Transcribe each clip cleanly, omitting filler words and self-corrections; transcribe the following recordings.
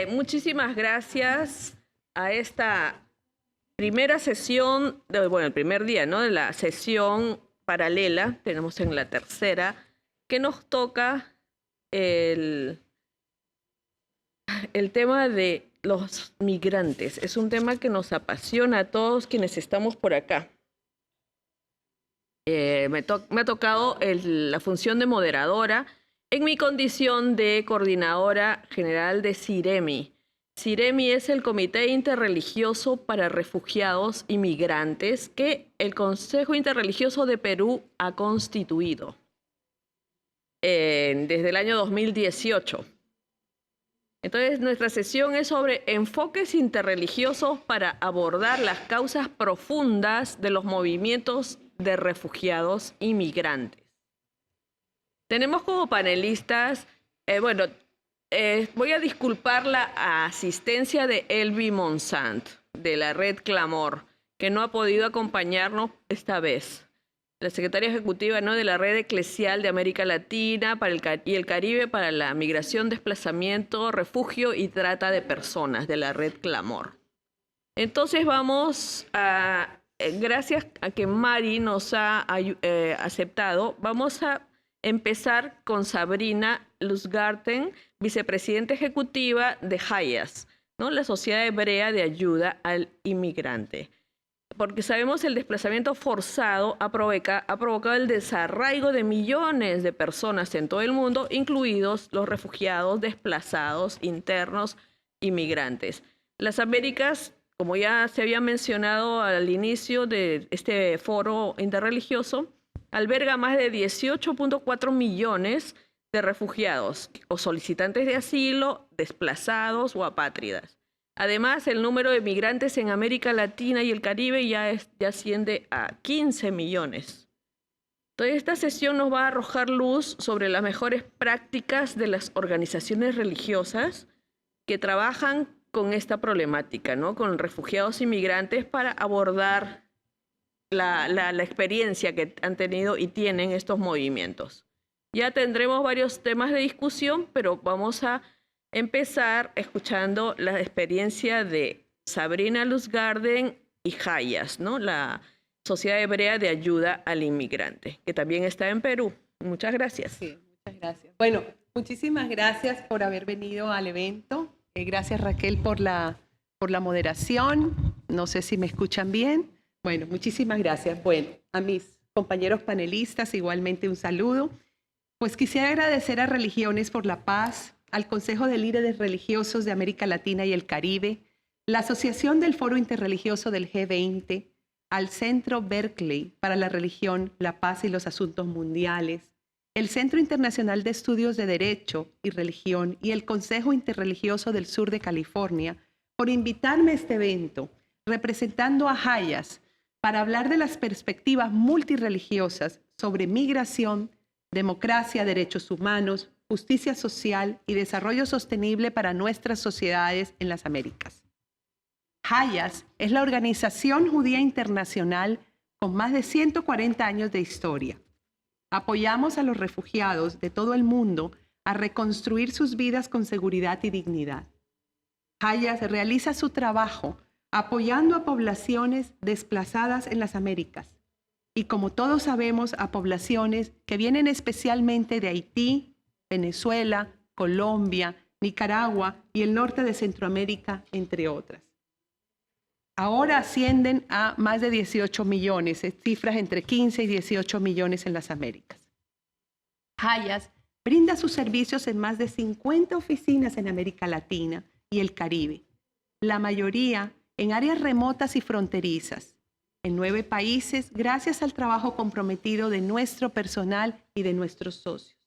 Muchísimas gracias a esta primera sesión, bueno, el primer día, ¿no? De la sesión paralela, tenemos en la tercera, que nos toca el tema de los migrantes. Es un tema que nos apasiona a todos quienes estamos por acá. Me ha tocado la función de moderadora en mi condición de coordinadora general de CIREMI. CIREMI es el Comité Interreligioso para Refugiados y Migrantes que el Consejo Interreligioso de Perú ha constituido desde el año 2018. Entonces, nuestra sesión es sobre enfoques interreligiosos para abordar las causas profundas de los movimientos de refugiados y migrantes. Tenemos como panelistas, voy a disculpar la asistencia de Elvi Monsant, de la Red Clamor, que no ha podido acompañarnos esta vez. La secretaria ejecutiva, ¿no?, de la Red Eclesial de América Latina y el Caribe para la Migración, Desplazamiento, Refugio y Trata de Personas, de la Red Clamor. Entonces vamos a, gracias a que Mari nos ha aceptado, vamos a empezar con Sabrina Luzgarten, vicepresidenta ejecutiva de HIAS, ¿no?, la Sociedad Hebrea de Ayuda al Inmigrante. Porque sabemos el desplazamiento forzado ha provocado el desarraigo de millones de personas en todo el mundo, incluidos los refugiados, desplazados, internos y migrantes. Las Américas, como ya se había mencionado al inicio de este foro interreligioso, alberga más de 18.4 millones de refugiados o solicitantes de asilo, desplazados o apátridas. Además, el número de migrantes en América Latina y el Caribe ya asciende a 15 millones. Entonces, esta sesión nos va a arrojar luz sobre las mejores prácticas de las organizaciones religiosas que trabajan con esta problemática, ¿no?, con refugiados y migrantes para abordar la experiencia que han tenido y tienen estos movimientos. Ya tendremos varios temas de discusión, pero vamos a empezar escuchando la experiencia de Sabrina Luzgarten y HIAS, ¿no?, la Sociedad Hebrea de Ayuda al Inmigrante, que también está en Perú. Muchas gracias. Sí, muchas gracias. Bueno, muchísimas gracias por haber venido al evento. Gracias, Raquel, por la moderación. No sé si me escuchan bien. Bueno, muchísimas gracias. Bueno, a mis compañeros panelistas igualmente un saludo. Pues quisiera agradecer a Religiones por la Paz, al Consejo de Líderes Religiosos de América Latina y el Caribe, la Asociación del Foro Interreligioso del G20, al Centro Berkeley para la Religión, la Paz y los Asuntos Mundiales, el Centro Internacional de Estudios de Derecho y Religión y el Consejo Interreligioso del Sur de California por invitarme a este evento, representando a HIAS, para hablar de las perspectivas multireligiosas sobre migración, democracia, derechos humanos, justicia social y desarrollo sostenible para nuestras sociedades en las Américas. HIAS es la organización judía internacional con más de 140 años de historia. Apoyamos a los refugiados de todo el mundo a reconstruir sus vidas con seguridad y dignidad. HIAS realiza su trabajo apoyando a poblaciones desplazadas en las Américas y, como todos sabemos, a poblaciones que vienen especialmente de Haití, Venezuela, Colombia, Nicaragua y el norte de Centroamérica, entre otras. Ahora ascienden a más de 18 millones, cifras entre 15 y 18 millones en las Américas. HIAS brinda sus servicios en más de 50 oficinas en América Latina y el Caribe, la mayoría en áreas remotas y fronterizas, en 9 países, gracias al trabajo comprometido de nuestro personal y de nuestros socios.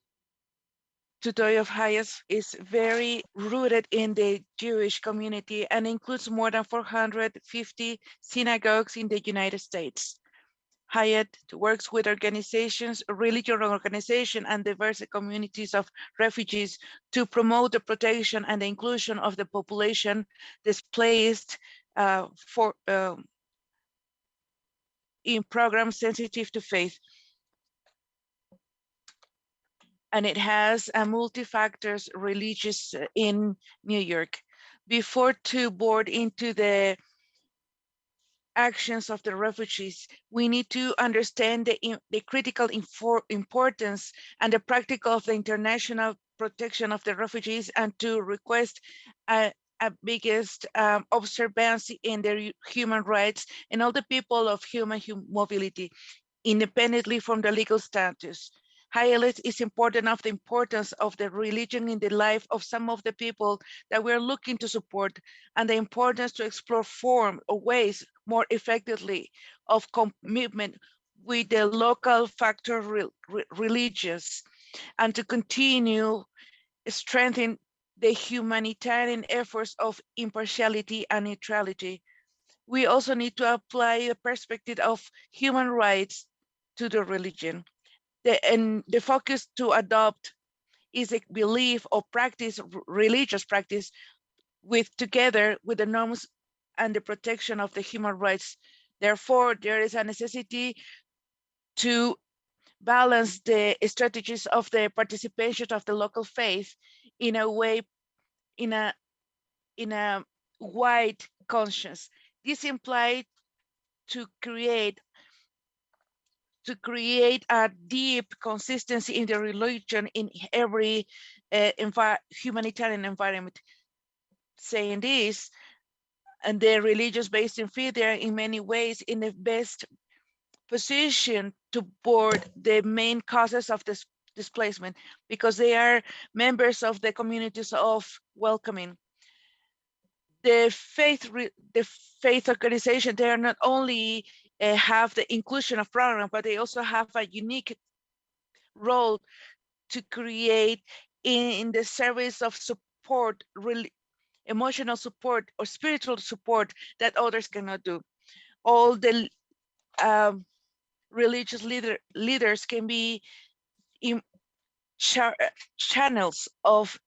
The story of HIAS is very rooted in the Jewish community and includes more than 450 synagogues in the United States. HIAS works with organizations, religious organizations, and diverse communities of refugees to promote the protection and the inclusion of the population displaced in programs sensitive to faith. and it has a multi-factors religious in New York. Before to board into the actions of the refugees, we need to understand the critical importance and the practical of the international protection of the refugees, and to request a biggest observance in their human rights and all the people of human mobility, independently from the legal status. Highlights is important of the importance of the religion in the life of some of the people that we're looking to support, and the importance to explore form or ways more effectively of commitment with the local factor religious, and to continue strengthening the humanitarian efforts of impartiality and neutrality. We also need to apply the perspective of human rights to the religion. The focus to adopt is a belief or practice, religious practice, together with the norms and the protection of the human rights. Therefore, there is a necessity to balance the strategies of the participation of the local faith in a way, in a wide conscience. This implies to create a deep consistency in the religion in every humanitarian environment. Saying this, and the religious based in faith, they are in many ways in the best position to board the main causes of this displacement, because they are members of the communities of welcoming. The faith organization, they are not only have the inclusion of program, but they also have a unique role to create in the service of support, emotional support or spiritual support that others cannot do. All the religious leaders can be in channels of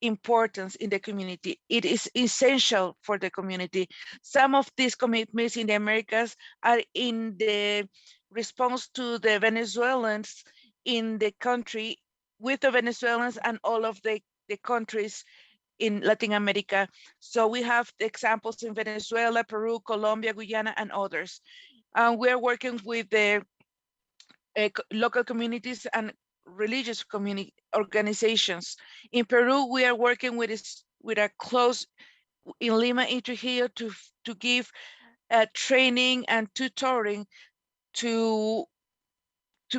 importance in the community. It is essential for the community. Some of these commitments in the Americas are in the response to the Venezuelans in the country, with the Venezuelans and all of the countries in Latin America. So we have the examples in Venezuela, Peru, Colombia, Guyana, and others. We're working with the local communities and religious community organizations. In Peru, we are working with a close in Lima, in Trujillo, to give training and tutoring to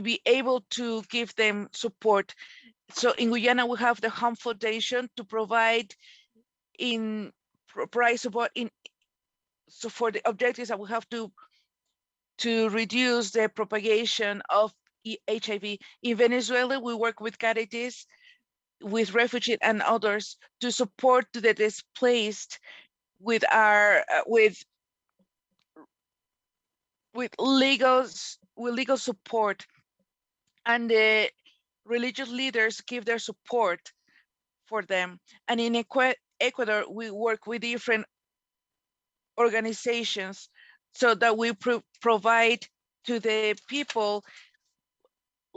be able to give them support. So in Guyana, we have the Home Foundation to provide price support so for the objectives that we have to reduce the propagation of HIV. In Venezuela, we work with Caritas, with refugees and others to support the displaced with legal support, and the religious leaders give their support for them. And in Ecuador, we work with different organizations so that we provide to the people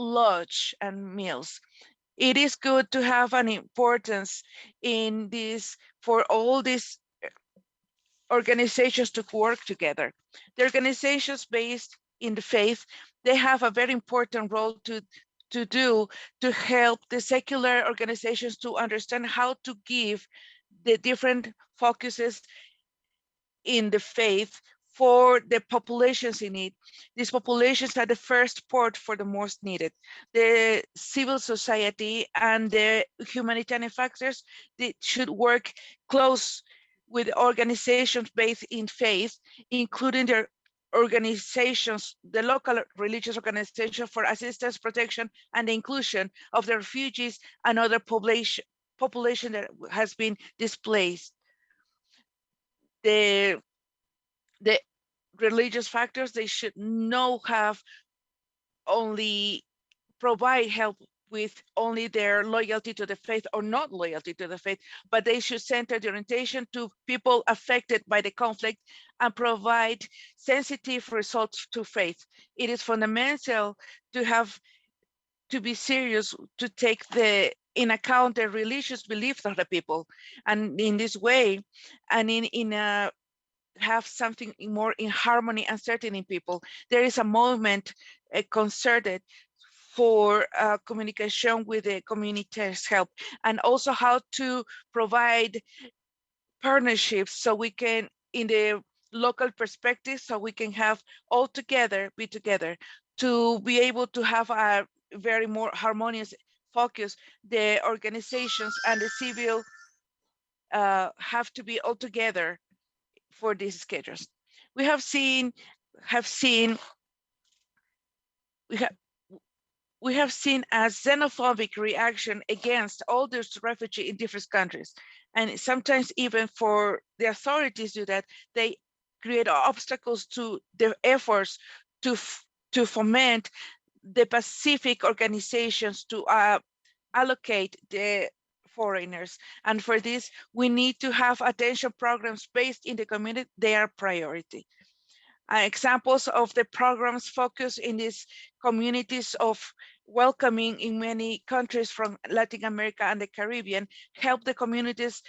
lodge and meals. It is good to have an importance in this for all these organizations to work together. The organizations based in the faith, they have a very important role to do to help the secular organizations to understand how to give the different focuses in the faith for the populations in need. These populations are the first port for the most needed. The civil society and the humanitarian factors, they should work close with organizations based in faith, including their organizations, the local religious organization for assistance, protection, and the inclusion of the refugees and other population that has been displaced. The religious factors, they should not have only provide help with only their loyalty to the faith or not loyalty to the faith, but they should center the orientation to people affected by the conflict and provide sensitive results to faith. It is fundamental to have to be serious, to take in account the religious beliefs of the people, and in this way, and in a have something more in harmony and certainty in people. There is a movement concerted for communication with the community's help, and also how to provide partnerships so we can, in the local perspective, so we can have all together, be together, to be able to have a very more harmonious focus. The organizations and the civil have to be all together for these schedules. We have seen we have seen a xenophobic reaction against all those refugees in different countries. And sometimes even for the authorities do that, they create obstacles to their efforts to foment the Pacific organizations to allocate the foreigners. And for this, we need to have attention programs based in the community. They are priority. Examples of the programs focused in these communities of welcoming in many countries from Latin America and the Caribbean help the communities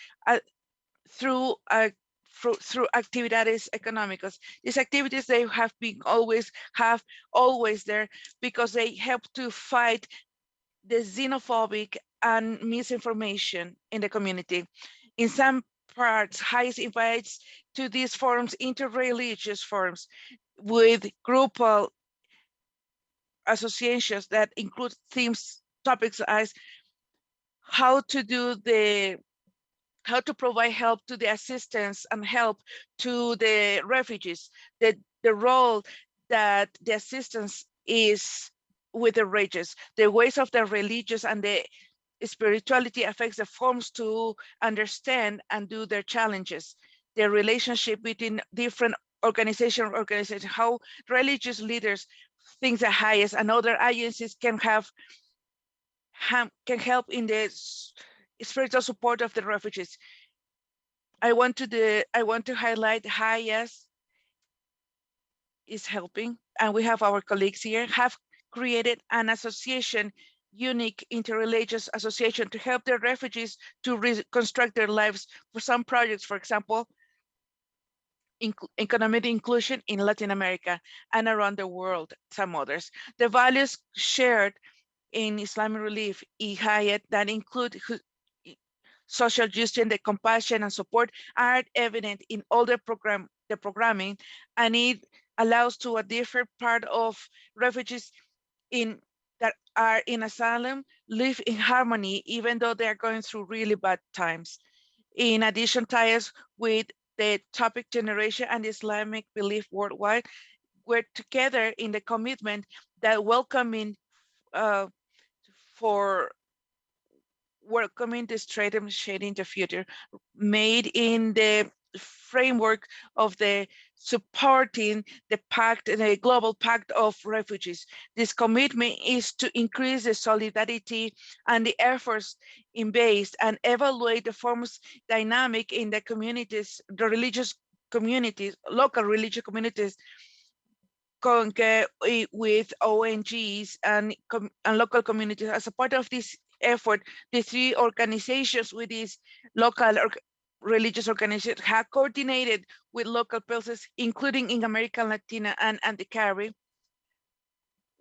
through actividades económicas. These activities, they have been always there because they help to fight the xenophobic and misinformation in the community. In some parts, Hayes invites to these forums interreligious forums with groupal associations that include topics as how to provide help to the assistance and help to the refugees, the role that the assistance is with the religious, the ways of the religious and the spirituality affects the forms to understand and do their challenges, the relationship between different organizations, how religious leaders think the highest and other agencies can help in the spiritual support of the refugees. I want to highlight Hayas is helping, and we have our colleagues here, have created an association, unique interreligious association, to help the refugees to reconstruct their lives for some projects, for example, economic inclusion in Latin America and around the world, some others. The values shared in Islamic Relief, IHAYAT, that include social justice, the compassion and support are evident in all the programming, and it allows to a different part of refugees that are in asylum live in harmony, even though they are going through really bad times. In addition, ties with the topic generation and Islamic belief worldwide, we're together in the commitment that welcoming this trade and shading the future, made in the framework of the supporting the global pact of refugees. This commitment is to increase the solidarity and the efforts in base and evaluate the forms dynamic in the communities, the religious communities, local religious communities, with ONGs and local communities. As a part of this effort, the three organizations with these local religious organizations have coordinated with local places, including in America Latina and the Caribbean,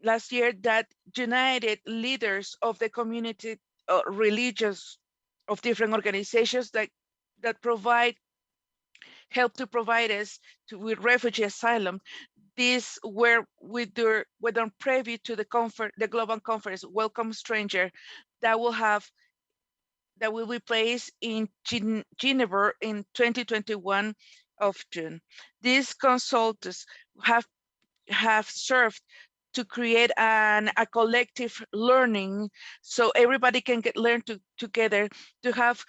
last year, that united leaders of the community, religious of different organizations that help to provide us with refugee asylum. These were done preview to the global conference, Welcome Stranger, that will be placed in Geneva in 2021 of June. These consultants have served to create a collective learning, so everybody can learn together, to have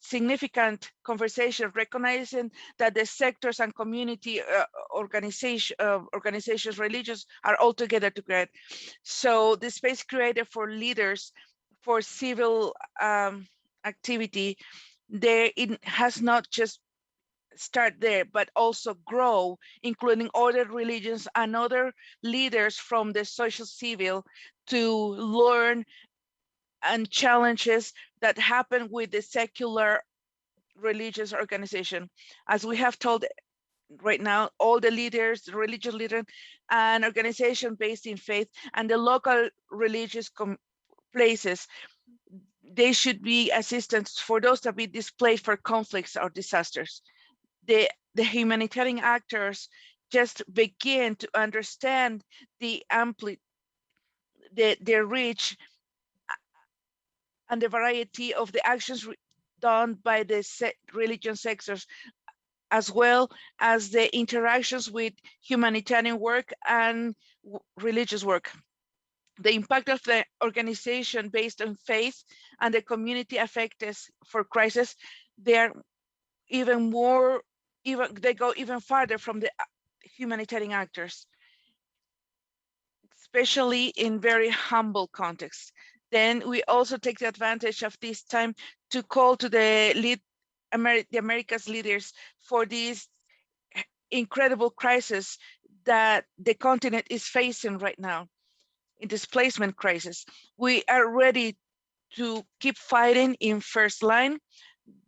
significant conversation, recognizing that the sectors and community organizations, religious, are all together to create. So the space created for leaders, for civil activity, it has not just start there, but also grow, including other religions and other leaders from the social civil to learn and challenges that happen with the secular religious organization. As we have told right now, all the leaders, religious leaders and organization based in faith and the local religious places, they should be assistance for those that be displaced for conflicts or disasters. The humanitarian actors just begin to understand the the reach and the variety of the actions done by the religion sectors, as well as the interactions with humanitarian work and religious work. The impact of the organization based on faith and the community affected for crisis, they are even more, they go even farther from the humanitarian actors, especially in very humble contexts. Then we also take the advantage of this time to call to the America's leaders for this incredible crisis that the continent is facing right now, in displacement crisis. We are ready to keep fighting in first line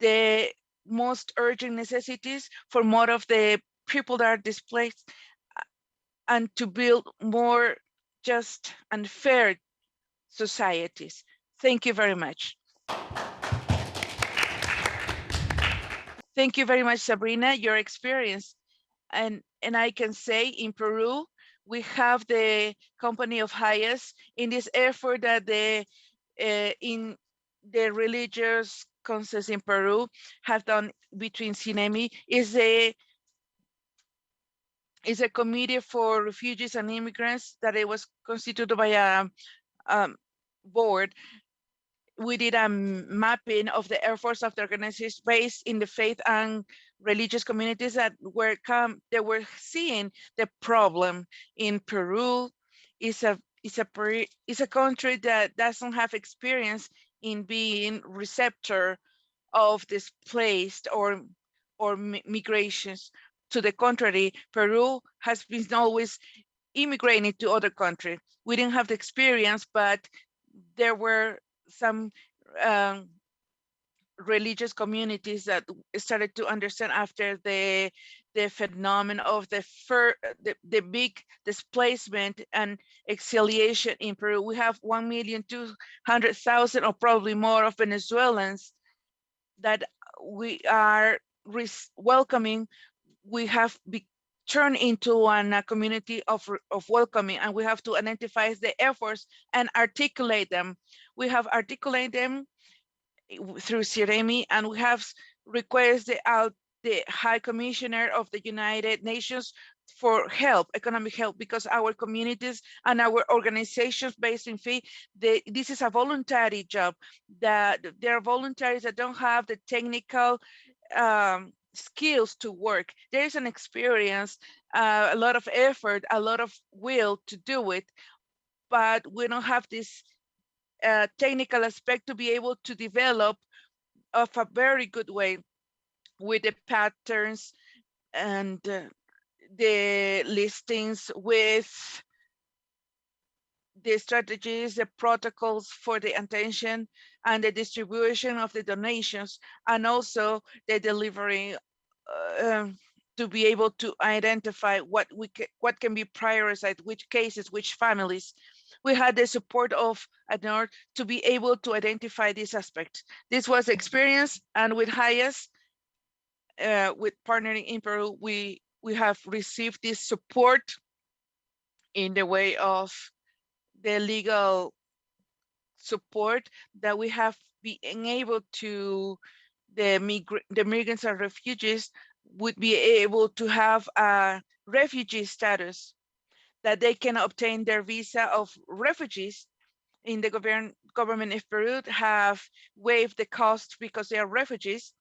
the most urgent necessities for more of the people that are displaced, and to build more just and fair societies. Thank you very much. Thank you very much, Sabrina, your experience. And I can say in Peru, we have the company of highest in this effort that in the religious consensus in Peru have done between CINEMI is a committee for refugees and immigrants that it was constituted by a board. We did a mapping of the efforts of the organizations based in the faith and religious communities that they were seeing the problem in Peru. Is a country that doesn't have experience in being receptor of displaced or migrations. To the contrary, Peru has been always immigrating to other countries. We didn't have the experience, but there were some religious communities that started to understand after the phenomenon of the big displacement and exiliation in Peru. We have 1,200,000 or probably more of Venezuelans that we are welcoming. We have turned into a community of welcoming, and we have to identify the efforts and articulate them. We have articulated them through CIREMI, and we have requested out the High Commissioner of the United Nations for help, economic help, because our communities and our organizations based in faith, this is a voluntary job. That there are voluntaries that don't have the technical skills to work. There is an experience, a lot of effort, a lot of will to do it, but we don't have this technical aspect to be able to develop of a very good way with the patterns and the listings, with the strategies, the protocols for the attention and the distribution of the donations, and also the delivery to be able to identify what can be prioritized, which cases, which families. We had the support of ADNOR to be able to identify this aspect. This was experience, and with highest, with partnering in Peru, we have received this support in the way of the legal support that we have been able to, the migrants and refugees would be able to have a refugee status, that they can obtain their visa of refugees. In the government of Peru have waived the cost because they are refugees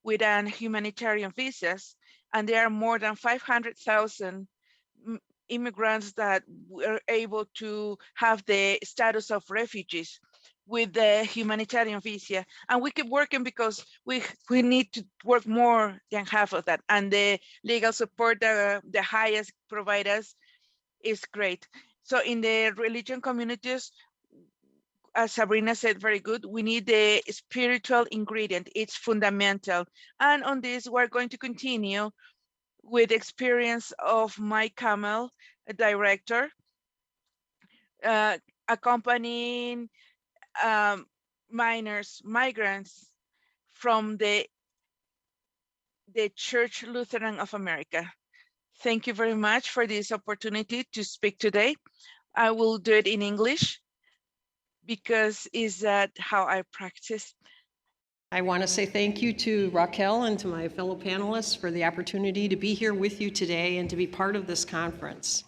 with an humanitarian visas, and there are more than 500,000 immigrants that were able to have the status of refugees. with the humanitarian visa, and we keep working because we need to work more than half of that, and the legal support that the highest provide us is great. So in the religion communities, as Sabrina said, very good, we need the spiritual ingredient. It's fundamental. And on this, we're going to continue with experience of my Camel director, accompanying migrants from the Church Lutheran of America. Thank you very much for this opportunity to speak today. I will do it in English because is that how I practice. I want to say thank you to Raquel and to my fellow panelists for the opportunity to be here with you today and to be part of this conference,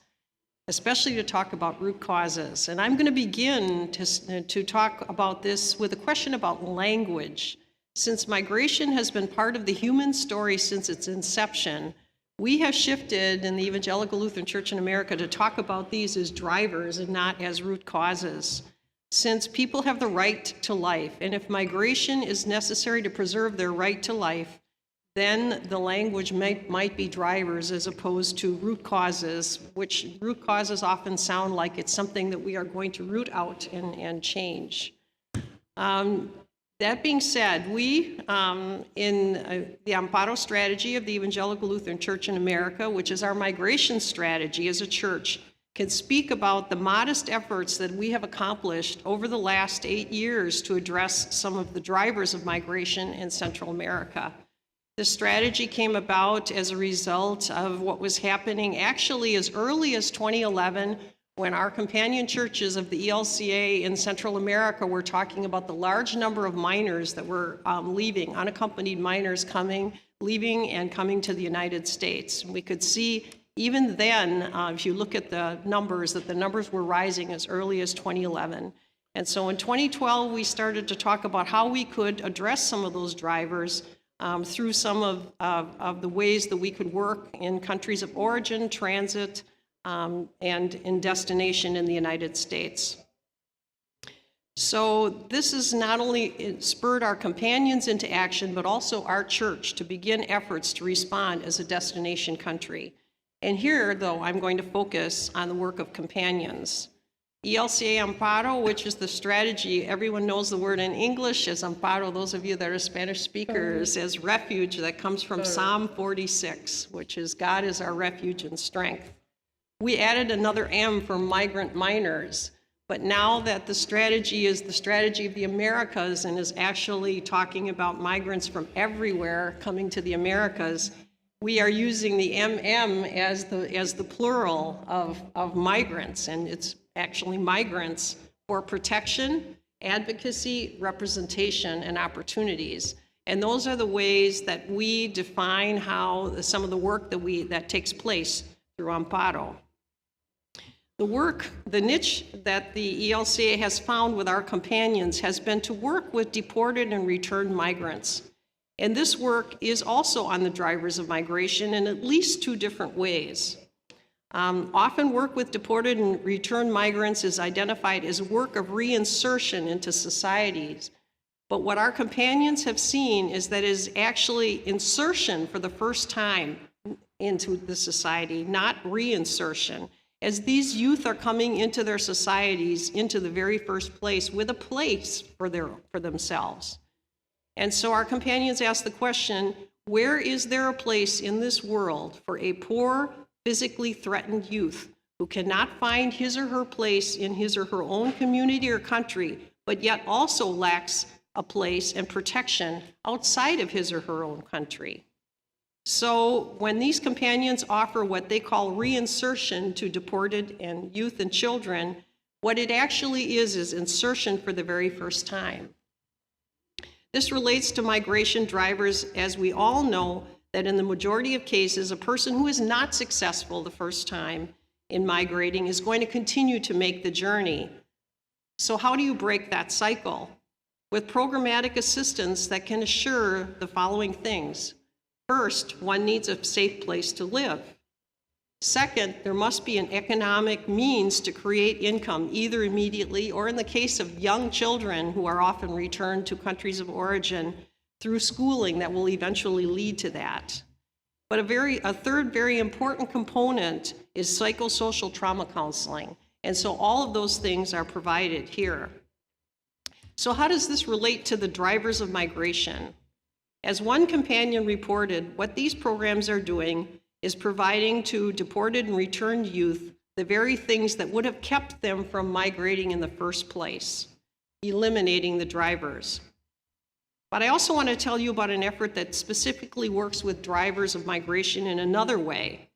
especially to talk about root causes. And I'm going to begin to talk about this with a question about language. Since migration has been part of the human story since its inception, we have shifted in the Evangelical Lutheran Church in America to talk about these as drivers and not as root causes. Since people have the right to life, and if migration is necessary to preserve their right to life, then the language might be drivers as opposed to root causes, which root causes often sound like it's something that we are going to root out and change. That being said, we, in the Amparo strategy of the Evangelical Lutheran Church in America, which is our migration strategy as a church, can speak about the modest efforts that we have accomplished over the last 8 years to address some of the drivers of migration in Central America. This strategy came about as a result of what was happening actually as early as 2011, when our companion churches of the ELCA in Central America were talking about the large number of minors that were leaving, unaccompanied minors leaving and coming to the United States. We could see even then, if you look at the numbers, that the numbers were rising as early as 2011. And so in 2012, we started to talk about how we could address some of those drivers through some of the ways that we could work in countries of origin, transit, and in destination in the United States. So this has not only spurred our companions into action, but also our church to begin efforts to respond as a destination country. And here, though, I'm going to focus on the work of companions. ELCA Amparo, which is the strategy, everyone knows the word in English as Amparo, those of you that are Spanish speakers, as refuge, that comes from Psalm 46, which is God is our refuge and strength. We added another M for migrant minors, but now that the strategy is the strategy of the Americas and is actually talking about migrants from everywhere coming to the Americas, we are using the MM as the plural of migrants, and it's actually migrants for protection, advocacy, representation, and opportunities. And those are the ways that we define how some of the work that takes place through Amparo. The niche that the ELCA has found with our companions has been to work with deported and returned migrants. And this work is also on the drivers of migration in at least 2 different ways. Often work with deported and returned migrants is identified as work of reinsertion into societies. But what our companions have seen is that it is actually insertion for the first time into the society, not reinsertion. As these youth are coming into their societies, into the very first place, with a place for themselves. And so our companions ask the question, where is there a place in this world for a poor, physically threatened youth who cannot find his or her place in his or her own community or country, but yet also lacks a place and protection outside of his or her own country? So when these companions offer what they call reinsertion to deported and youth and children, what it actually is insertion for the very first time. This relates to migration drivers, as we all know that in the majority of cases, a person who is not successful the first time in migrating is going to continue to make the journey. So how do you break that cycle? With programmatic assistance that can assure the following things. First, one needs a safe place to live. Second, there must be an economic means to create income, either immediately or in the case of young children who are often returned to countries of origin through schooling that will eventually lead to that. But a third very important component is psychosocial trauma counseling. And so all of those things are provided here. So how does this relate to the drivers of migration? As one companion reported, what these programs are doing is providing to deported and returned youth the very things that would have kept them from migrating in the first place, eliminating the drivers. But I also want to tell you about an effort that specifically works with drivers of migration in another way.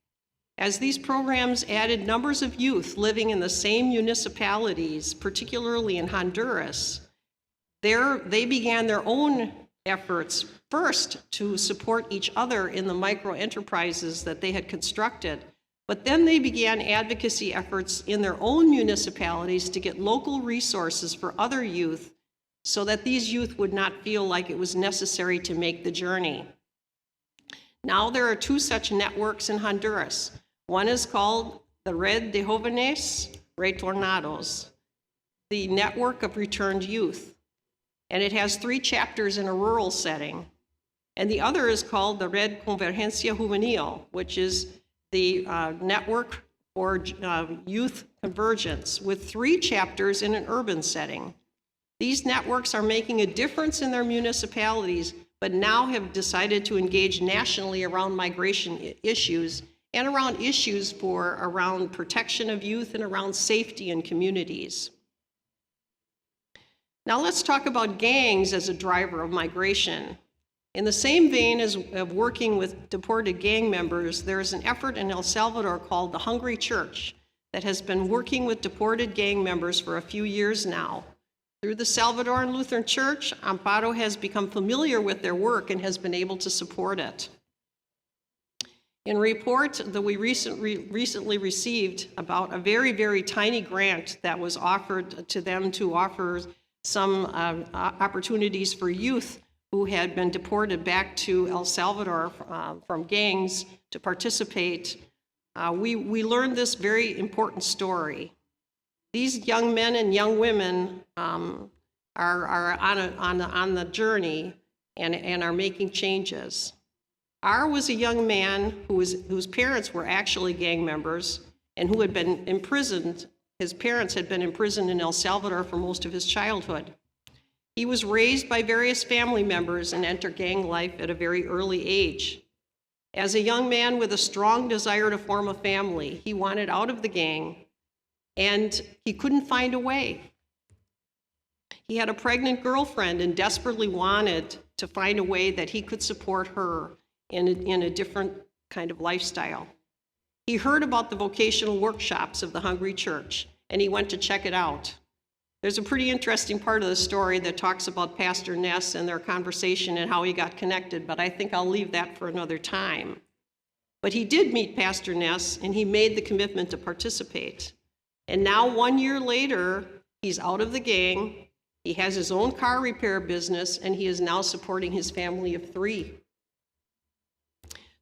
As these programs added numbers of youth living in the same municipalities, particularly in Honduras, they began their own efforts first to support each other in the micro-enterprises that they had constructed, but then they began advocacy efforts in their own municipalities to get local resources for other youth so that these youth would not feel like it was necessary to make the journey. Now there are two such networks in Honduras. One is called the Red de Jóvenes Retornados, the Network of Returned Youth, and it has 3 chapters in a rural setting. And the other is called the Red Convergencia Juvenil, which is the network for youth convergence, with 3 chapters in an urban setting. These networks are making a difference in their municipalities, but now have decided to engage nationally around migration issues and around issues around protection of youth and around safety in communities. Now let's talk about gangs as a driver of migration. In the same vein as of working with deported gang members, there is an effort in El Salvador called the Hungry Church that has been working with deported gang members for a few years now. Through the Salvadoran Lutheran Church, Amparo has become familiar with their work and has been able to support it. In a report that we recently received about a very, very tiny grant that was offered to them to offer some opportunities for youth who had been deported back to El Salvador from gangs to participate, we learned this very important story. These young men and young women are on the journey and are making changes. R was a young man whose parents were actually gang members and who had been imprisoned. His parents had been imprisoned in El Salvador for most of his childhood. He was raised by various family members and entered gang life at a very early age. As a young man with a strong desire to form a family, he wanted out of the gang, and he couldn't find a way. He had a pregnant girlfriend and desperately wanted to find a way that he could support her in a different kind of lifestyle. He heard about the vocational workshops of the Hungry Church, and he went to check it out. There's a pretty interesting part of the story that talks about Pastor Ness and their conversation and how he got connected, but I think I'll leave that for another time. But he did meet Pastor Ness, and he made the commitment to participate. And now 1 year later, he's out of the gang, he has his own car repair business, and he is now supporting his family of 3.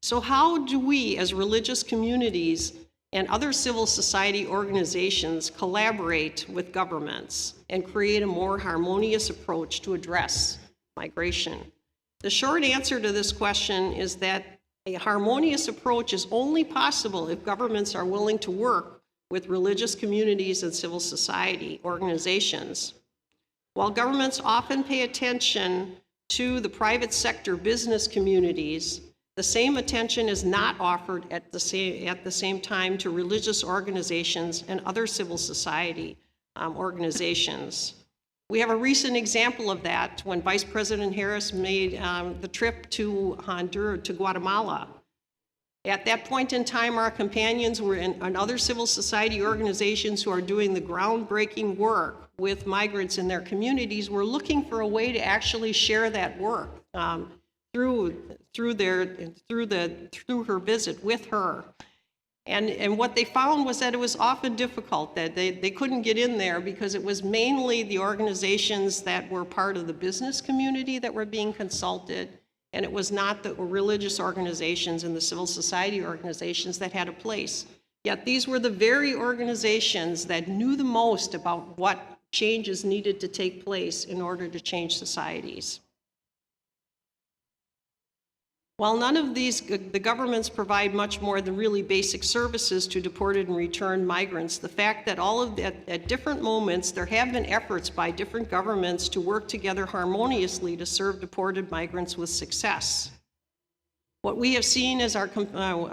So how do we, as religious communities and other civil society organizations, collaborate with governments and create a more harmonious approach to address migration? The short answer to this question is that a harmonious approach is only possible if governments are willing to work with religious communities and civil society organizations. While governments often pay attention to the private sector business communities, the same attention is not offered at the same time to religious organizations and other civil society organizations. We have a recent example of that when Vice President Harris made the trip to Guatemala. At that point in time, our companions were in other civil society organizations who are doing the groundbreaking work with migrants in their communities. Were looking for a way to actually share that work through her visit with her. And what they found was that it was often difficult, that they couldn't get in there because it was mainly the organizations that were part of the business community that were being consulted, and it was not the religious organizations and the civil society organizations that had a place. Yet these were the very organizations that knew the most about what changes needed to take place in order to change societies. While none of these, the governments provide much more than really basic services to deported and returned migrants, the fact that all of that, at different moments, there have been efforts by different governments to work together harmoniously to serve deported migrants with success. What we have seen is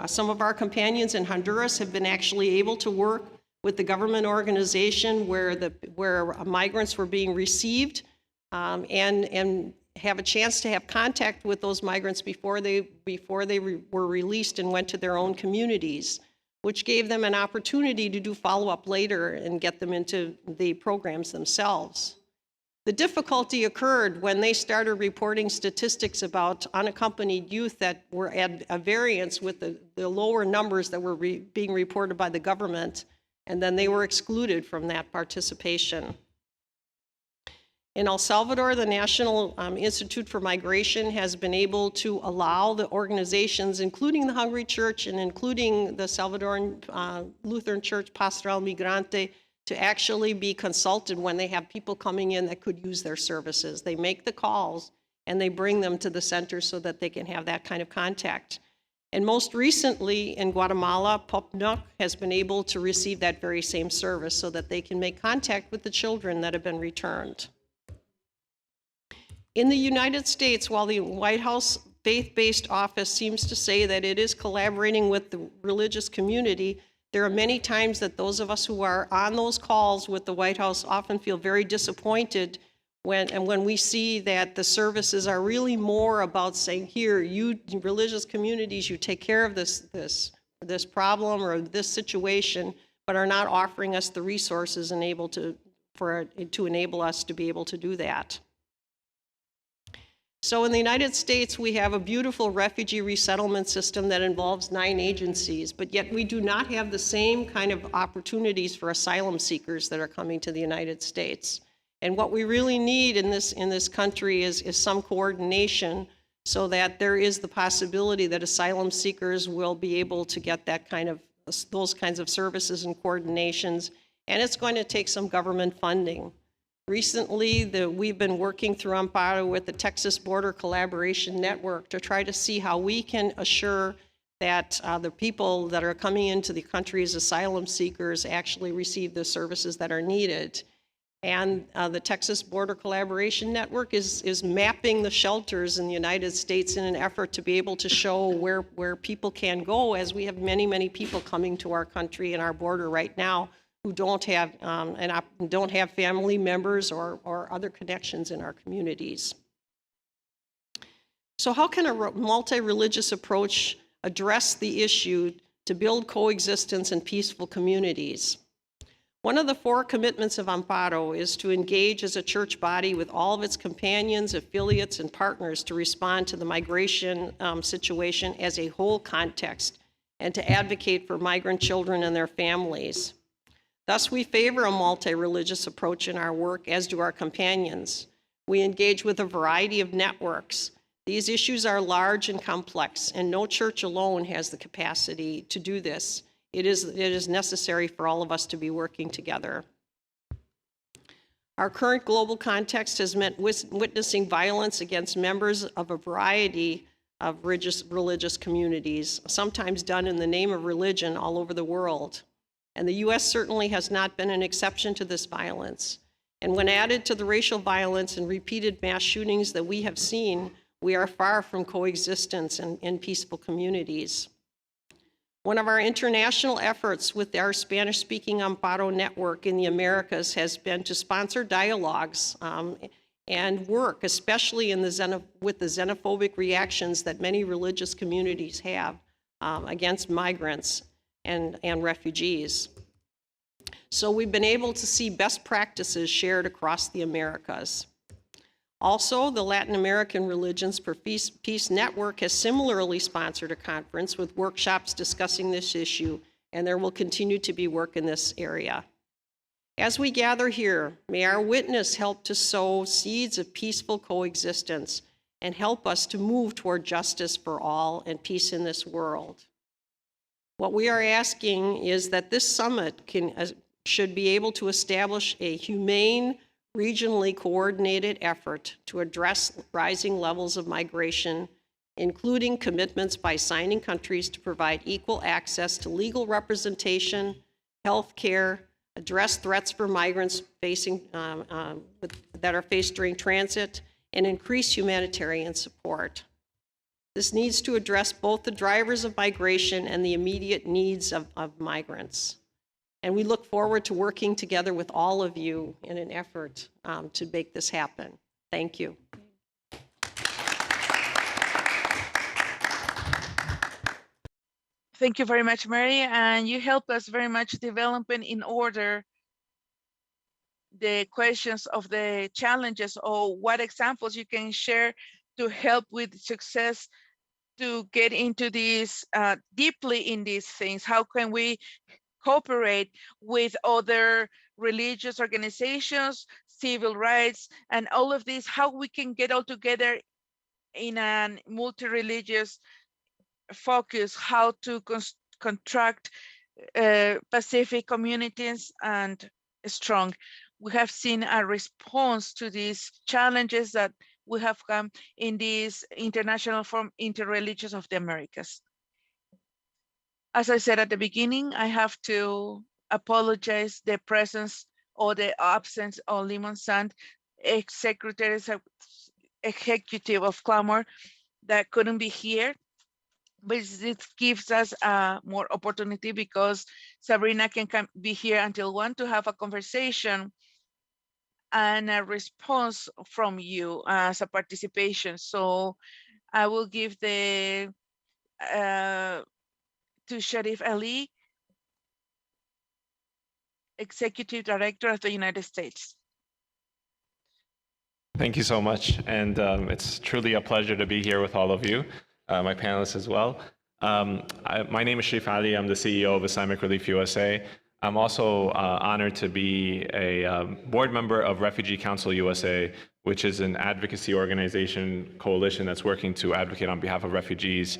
some of our companions in Honduras have been actually able to work with the government organization where migrants were being received and have a chance to have contact with those migrants before they were released and went to their own communities, which gave them an opportunity to do follow-up later and get them into the programs themselves. The difficulty occurred when they started reporting statistics about unaccompanied youth that were at a variance with the lower numbers that were being reported by the government, and then they were excluded from that participation. In El Salvador, the National Institute for Migration has been able to allow the organizations, including the Hungry Church and including the Salvadoran Lutheran Church Pastoral Migrante, to actually be consulted when they have people coming in that could use their services. They make the calls and they bring them to the center so that they can have that kind of contact. And most recently in Guatemala, POPNUC has been able to receive that very same service so that they can make contact with the children that have been returned. In the United States, while the White House faith-based office seems to say that it is collaborating with the religious community, there are many times that those of us who are on those calls with the White House often feel very disappointed when we see that the services are really more about saying, here, you religious communities, you take care of this problem or this situation, but are not offering us the resources and to enable us to be able to do that. So in the United States, we have a beautiful refugee resettlement system that involves 9 agencies, but yet we do not have the same kind of opportunities for asylum seekers that are coming to the United States. And what we really need in this country is some coordination so that there is the possibility that asylum seekers will be able to get those kinds of services and coordinations, and it's going to take some government funding. Recently, we've been working through Amparo with the Texas Border Collaboration Network to try to see how we can assure that the people that are coming into the country as asylum seekers actually receive the services that are needed. And the Texas Border Collaboration Network is mapping the shelters in the United States in an effort to be able to show where people can go, as we have many, many people coming to our country and our border right now who don't have family members or other connections in our communities. So how can a multi-religious approach address the issue to build coexistence and peaceful communities? One of the 4 commitments of Amparo is to engage as a church body with all of its companions, affiliates, and partners to respond to the migration situation as a whole context and to advocate for migrant children and their families. Thus, we favor a multi-religious approach in our work, as do our companions. We engage with a variety of networks. These issues are large and complex, and no church alone has the capacity to do this. It is necessary for all of us to be working together. Our current global context has meant witnessing violence against members of a variety of religious communities, sometimes done in the name of religion all over the world. And the U.S. certainly has not been an exception to this violence. And when added to the racial violence and repeated mass shootings that we have seen, we are far from coexistence in peaceful communities. One of our international efforts with our Spanish-speaking Amparo network in the Americas has been to sponsor dialogues and work, especially with the xenophobic reactions that many religious communities have against migrants and refugees. So we've been able to see best practices shared across the Americas. Also, the Latin American Religions for Peace Network has similarly sponsored a conference with workshops discussing this issue, and there will continue to be work in this area. As we gather here, may our witness help to sow seeds of peaceful coexistence, and help us to move toward justice for all and peace in this world. What we are asking is that this summit should be able to establish a humane, regionally coordinated effort to address rising levels of migration, including commitments by signing countries to provide equal access to legal representation, health care, address threats for migrants that are faced during transit, and increase humanitarian support. This needs to address both the drivers of migration and the immediate needs of migrants. And we look forward to working together with all of you in an effort to make this happen. Thank you. Thank you very much, Mary, and you helped us very much developing in order the questions of the challenges or what examples you can share to help with success to get into these deeply in these things. How can we cooperate with other religious organizations, civil rights, and all of these, how we can get all together in a multi-religious focus, how to contract Pacific communities and strong. We have seen a response to these challenges that we have come in this International Forum Interreligious of the Americas. As I said at the beginning, I have to apologize the presence or the absence of Limon Sand, executive of Clamor, that couldn't be here. But it gives us more opportunity because Sabrina can be here until 1 to have a conversation and a response from you as a participation. So I will give the to Sharif Ali, Executive Director of the United States. Thank you so much. And it's truly a pleasure to be here with all of you, my panelists as well. My name is Sharif Ali. I'm the CEO of Islamic Relief USA. I'm also honored to be a board member of Refugee Council USA, which is an advocacy organization coalition that's working to advocate on behalf of refugees.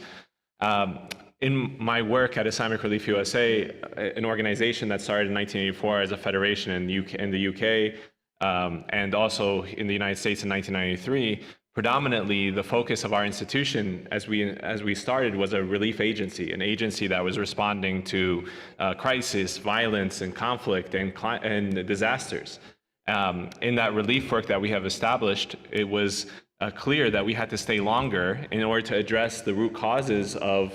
In my work at Islamic Relief USA, an organization that started in 1984 as a federation in the UK, and also in the United States in 1993, predominantly the focus of our institution as we started was a relief agency, an agency that was responding to crisis, violence, and conflict and disasters. In that relief work that we have established, it was clear that we had to stay longer in order to address the root causes of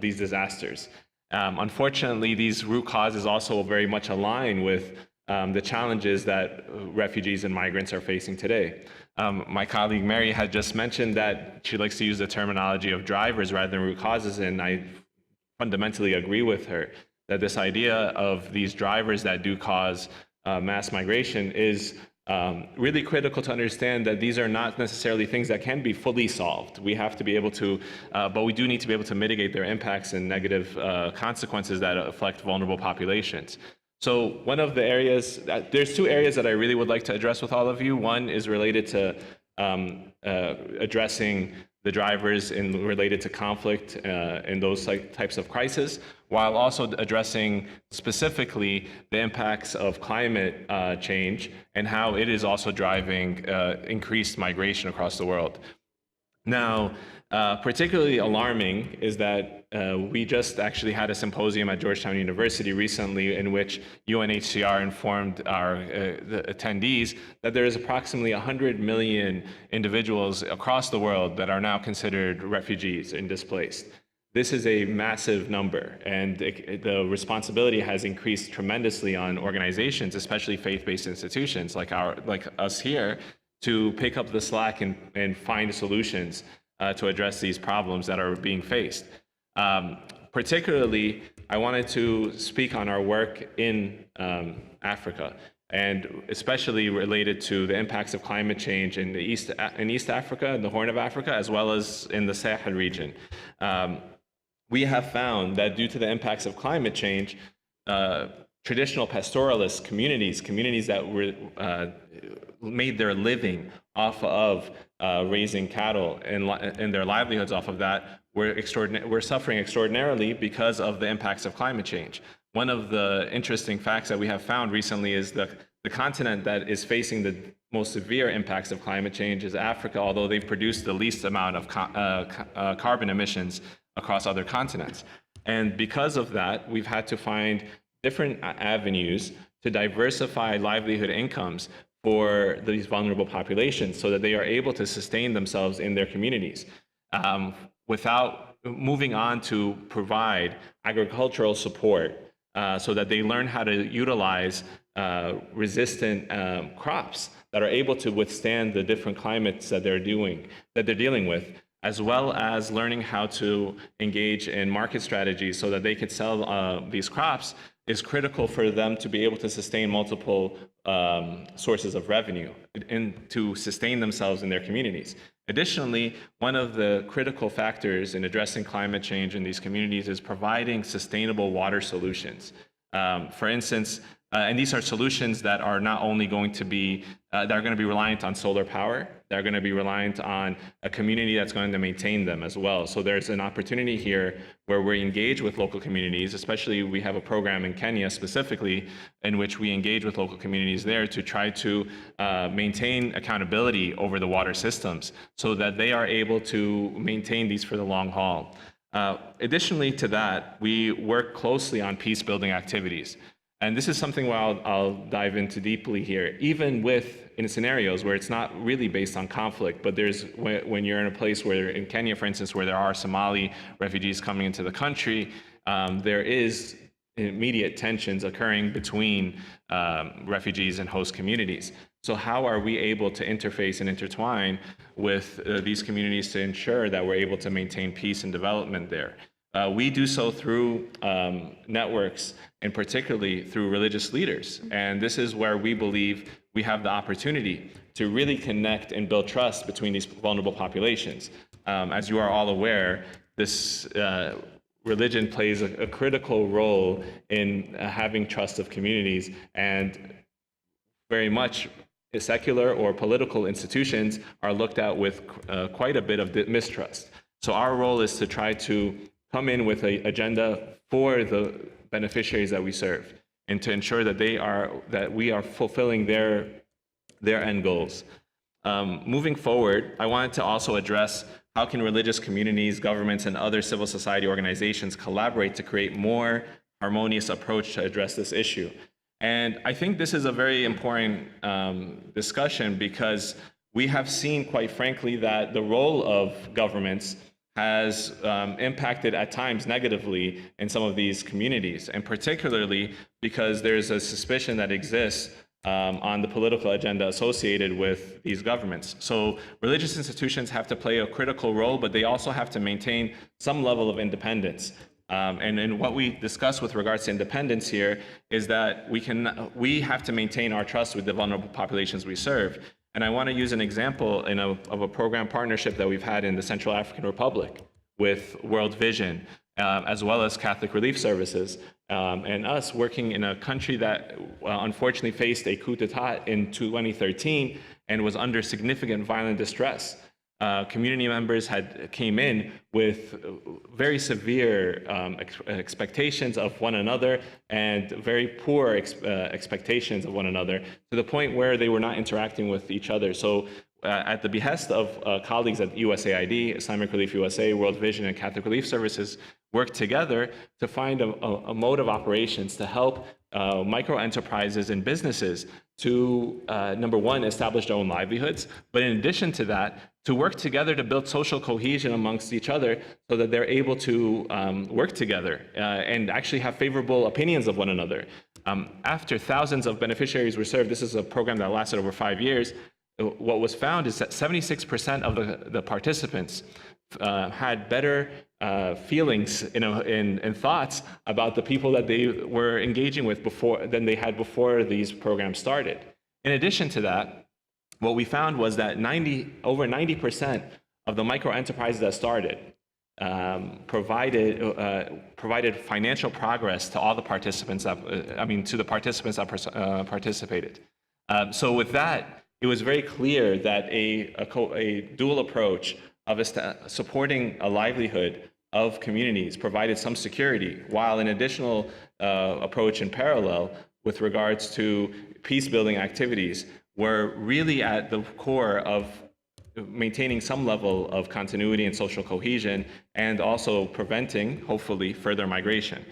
these disasters. Unfortunately, these root causes also very much align with the challenges that refugees and migrants are facing today. My colleague Mary had just mentioned that she likes to use the terminology of drivers rather than root causes, and I fundamentally agree with her that this idea of these drivers that do cause mass migration is really critical to understand that these are not necessarily things that can be fully solved. We have to be able to, but we do need to be able to mitigate their impacts and negative consequences that affect vulnerable populations. So one of the areas, there's two areas that I really would like to address with all of you. One is related to addressing the drivers related to conflict and those types of crises, while also addressing specifically the impacts of climate change and how it is also driving increased migration across the world. Now, particularly alarming is that we just actually had a symposium at Georgetown University recently in which UNHCR informed the attendees that there is approximately 100 million individuals across the world that are now considered refugees and displaced. This is a massive number, and the responsibility has increased tremendously on organizations, especially faith-based institutions like us here, to pick up the slack and find solutions to address these problems that are being faced. Particularly, I wanted to speak on our work in Africa, and especially related to the impacts of climate change in East Africa, in the Horn of Africa, as well as in the Sahel region. We have found that due to the impacts of climate change, traditional pastoralist communities that were made their living off of raising cattle and their livelihoods off of that were suffering extraordinarily because of the impacts of climate change. One of the interesting facts that we have found recently is the continent that is facing the most severe impacts of climate change is Africa, although they've produced the least amount of carbon emissions across other continents. And because of that, we've had to find different avenues to diversify livelihood incomes for these vulnerable populations so that they are able to sustain themselves in their communities without moving on to provide agricultural support so that they learn how to utilize resistant crops that are able to withstand the different climates that they're dealing with, as well as learning how to engage in market strategies so that they could sell these crops is critical for them to be able to sustain multiple sources of revenue and to sustain themselves in their communities. Additionally, one of the critical factors in addressing climate change in these communities is providing sustainable water solutions. For instance, and these are solutions that are not only going to be, that are going to be reliant on solar power, they're going to be reliant on a community that's going to maintain them as well. So there's an opportunity here where we engage with local communities, especially we have a program in Kenya specifically in which we engage with local communities there to try to maintain accountability over the water systems so that they are able to maintain these for the long haul. Additionally to that, we work closely on peace building activities. And this is something where I'll dive into deeply here, even in scenarios where it's not really based on conflict, but when you're in a place where, in Kenya, for instance, where there are Somali refugees coming into the country, there is immediate tensions occurring between refugees and host communities. So how are we able to interface and intertwine with these communities to ensure that we're able to maintain peace and development there? We do so through networks, and particularly through religious leaders. And this is where we believe we have the opportunity to really connect and build trust between these vulnerable populations. As you are all aware, this religion plays a critical role in having trust of communities, and very much secular or political institutions are looked at with quite a bit of mistrust. So our role is to try to come in with an agenda for the beneficiaries that we serve, and to ensure that we are fulfilling their end goals. Moving forward, I wanted to also address how can religious communities, governments, and other civil society organizations collaborate to create more harmonious approach to address this issue. And I think this is a very important discussion because we have seen, quite frankly, that the role of governments has impacted at times negatively in some of these communities, and particularly because there's a suspicion that exists on the political agenda associated with these governments. So religious institutions have to play a critical role, but they also have to maintain some level of independence. And what we discuss with regards to independence here is that we have to maintain our trust with the vulnerable populations we serve. And I want to use an example of a program partnership that we've had in the Central African Republic with World Vision, as well as Catholic Relief Services, and us working in a country that unfortunately faced a coup d'etat in 2013 and was under significant violent distress. Community members came in with very severe expectations of one another and very poor expectations of one another, to the point where they were not interacting with each other. So at the behest of colleagues at USAID, Islamic Relief USA, World Vision, and Catholic Relief Services worked together to find a mode of operations to help micro enterprises and businesses to, number one, establish their own livelihoods, but in addition to that, to work together to build social cohesion amongst each other so that they're able to work together and actually have favorable opinions of one another. After thousands of beneficiaries were served, this is a program that lasted over 5 years, what was found is that 76% of the participants had better feelings and thoughts about the people that they were engaging with than they had before these programs started. In addition to that, what we found was that over 90% of the micro enterprises that started provided financial progress to all the participants to the participants that participated. So with that, it was very clear that a dual approach of supporting a livelihood of communities provided some security, while an additional approach in parallel with regards to peace-building activities were really at the core of maintaining some level of continuity and social cohesion, and also preventing, hopefully, further migration.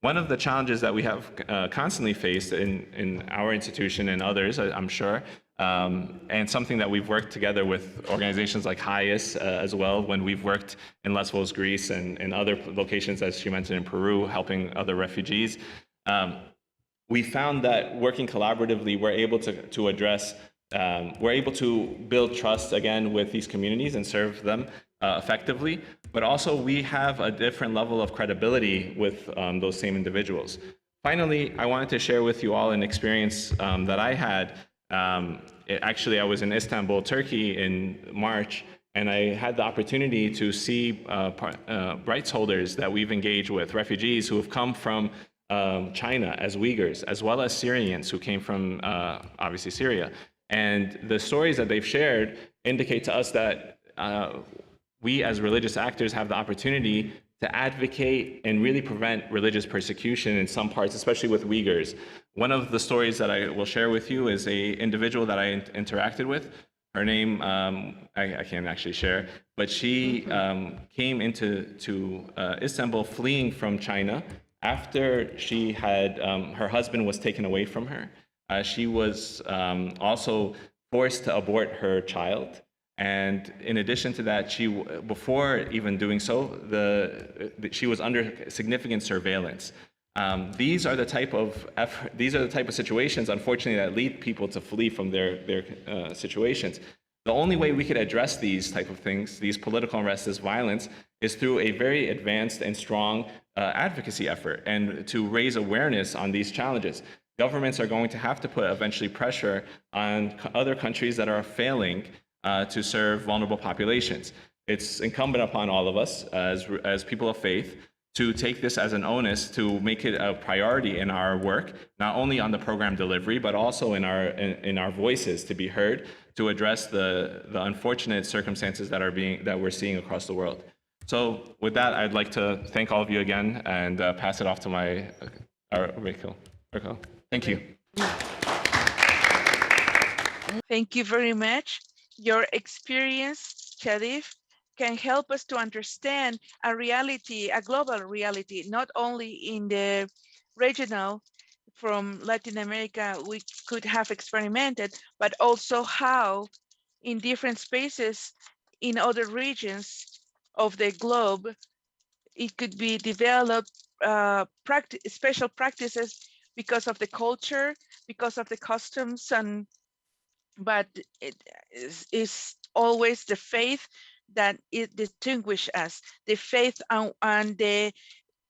One of the challenges that we have constantly faced in our institution and others, I'm sure, and something that we've worked together with organizations like HIAS as well, when we've worked in Lesbos, Greece, and other locations, as she mentioned, in Peru, helping other refugees. We found that working collaboratively, we're able to address, we're able to build trust again with these communities and serve them effectively, but also we have a different level of credibility with those same individuals. Finally, I wanted to share with you all an experience that I had. Actually, I was in Istanbul, Turkey in March, and I had the opportunity to see rights holders that we've engaged with, refugees who have come from China as Uyghurs, as well as Syrians who came from, obviously, Syria. And the stories that they've shared indicate to us that we as religious actors have the opportunity to advocate and really prevent religious persecution in some parts, especially with Uyghurs. One of the stories that I will share with you is an individual that I interacted with. Her name, I can't actually share, but she came into Istanbul fleeing from China after she had, her husband was taken away from her. She was also forced to abort her child. And in addition to that, before even doing so, she was under significant surveillance. These are the type of situations, unfortunately, that lead people to flee from their situations. The only way we could address these type of things, these political unrest, this violence, is through a very advanced and strong advocacy effort, and to raise awareness on these challenges. Governments are going to have to put eventually pressure on other countries that are failing to serve vulnerable populations. It's incumbent upon all of us as people of faith to take this as an onus, to make it a priority in our work, not only on the program delivery, but also in our voices to be heard, to address the unfortunate circumstances that we're seeing across the world. So with that, I'd like to thank all of you again and pass it off to my Rachel. Thank you. Thank you very much. Your experience, Sharif, can help us to understand a reality, a global reality, not only in the regional from Latin America we could have experimented, but also how in different spaces in other regions of the globe, it could be developed special practices because of the culture, because of the customs, but it is always the faith that it distinguishes us. The faith and the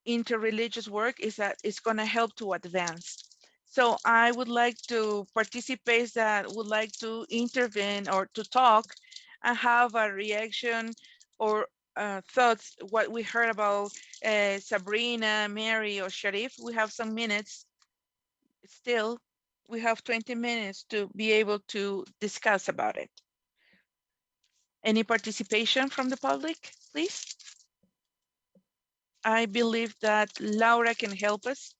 interreligious work is going to help to advance. So I would like to participate that would like to intervene or to talk and have a reaction or thoughts, what we heard about Sabrina, Mary, or Sharif. We have some minutes still. We have 20 minutes to be able to discuss about it. Any participation from the public, please? I believe that Laura can help us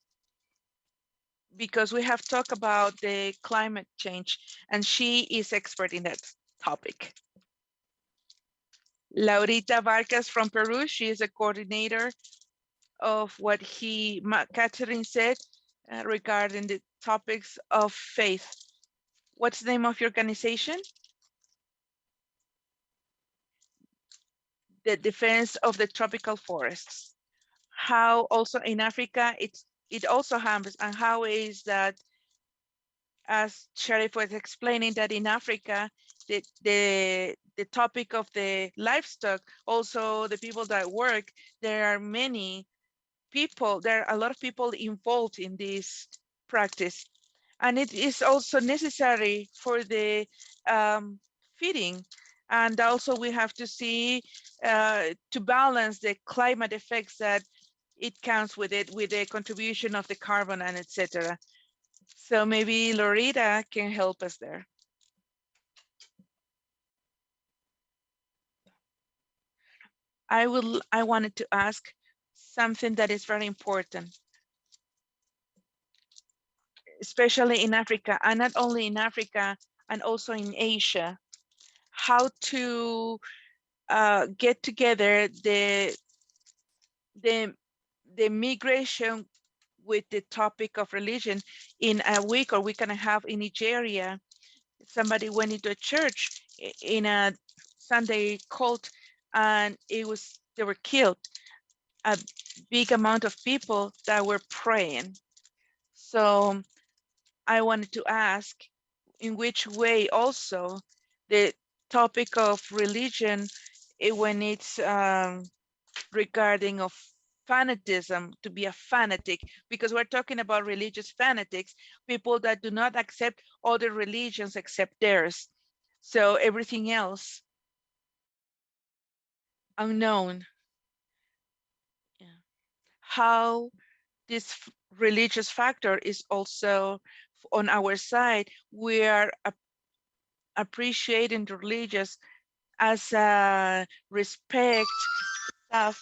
because we have talked about the climate change and she is expert in that topic. Laurita Vargas from Peru, she is a coordinator of what Catherine said regarding the topics of faith. What's the name of your organization? The Defense of the Tropical Forests. How also in Africa, it also happens, and how is that, as Sharif was explaining, that in Africa, the topic of the livestock, also the people that work, there are many people, there are a lot of people involved in this practice. And it is also necessary for the feeding. And also we have to see to balance the climate effects that it counts with it, with the contribution of the carbon and etc. So maybe Lorita can help us there. I wanted to ask something that is very important, especially in Africa, and not only in Africa, and also in Asia, how to get together the migration with the topic of religion. In a week or week and a half in Nigeria, somebody went into a church in a Sunday cult, and they were killed. A big amount of people that were praying. So I wanted to ask, in which way also the topic of religion, when it's regarding of fanatism, to be a fanatic, because we're talking about religious fanatics, people that do not accept other religions except theirs. So everything else unknown. Yeah. How this religious factor is also on our side. We are appreciating the religious as a respect of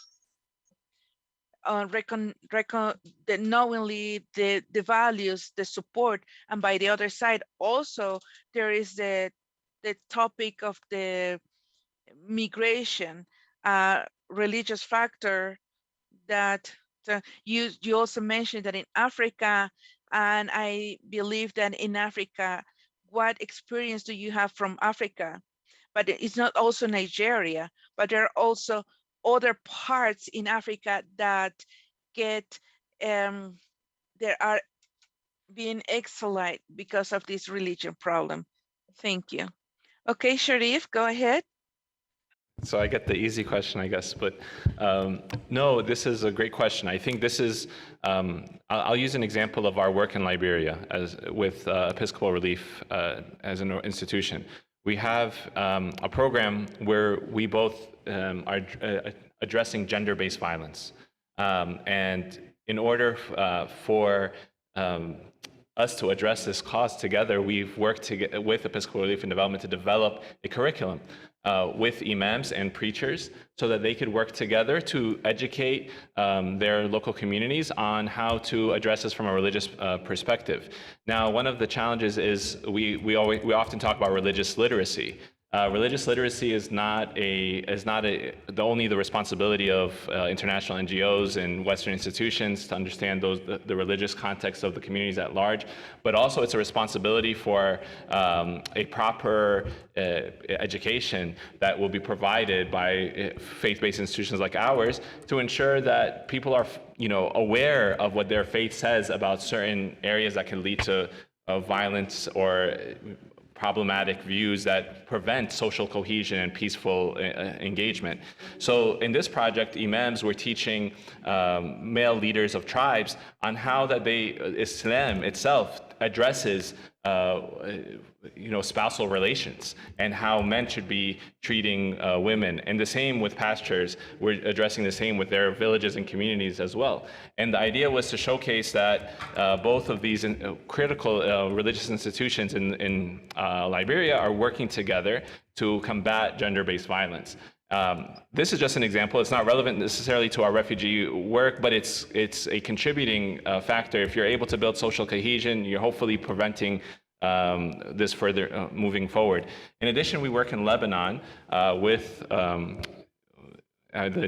knowingly the values, the support, and by the other side also there is the topic of the migration, religious factor that you also mentioned that in Africa, and I believe that in Africa, what experience do you have from Africa? But it's not also Nigeria, but there are also other parts in Africa that get there are being exiled because of this religion problem. Thank you. Okay, Sharif, go ahead. So I get the easy question, I guess, but no, this is a great question. I think this is, I'll use an example of our work in Liberia with Episcopal Relief as an institution. We have a program where we both are addressing gender-based violence. And in order for us to address this cause together, we've worked with Episcopal Relief and Development to develop a curriculum with imams and preachers so that they could work together to educate their local communities on how to address this from a religious perspective. Now, one of the challenges is we often talk about religious literacy. Religious literacy is not only the responsibility of international NGOs and Western institutions to understand the religious context of the communities at large, but also it's a responsibility for a proper education that will be provided by faith-based institutions like ours to ensure that people are, aware of what their faith says about certain areas that can lead to violence or problematic views that prevent social cohesion and peaceful engagement. So in this project, imams were teaching male leaders of tribes on how that Islam itself addresses spousal relations and how men should be treating women. And the same with pastors. We're addressing the same with their villages and communities as well. And the idea was to showcase that both of these critical religious institutions in Liberia are working together to combat gender-based violence. This is just an example. It's not relevant necessarily to our refugee work, but it's a contributing factor. If you're able to build social cohesion, you're hopefully preventing this further moving forward. In addition, we work in Lebanon with, the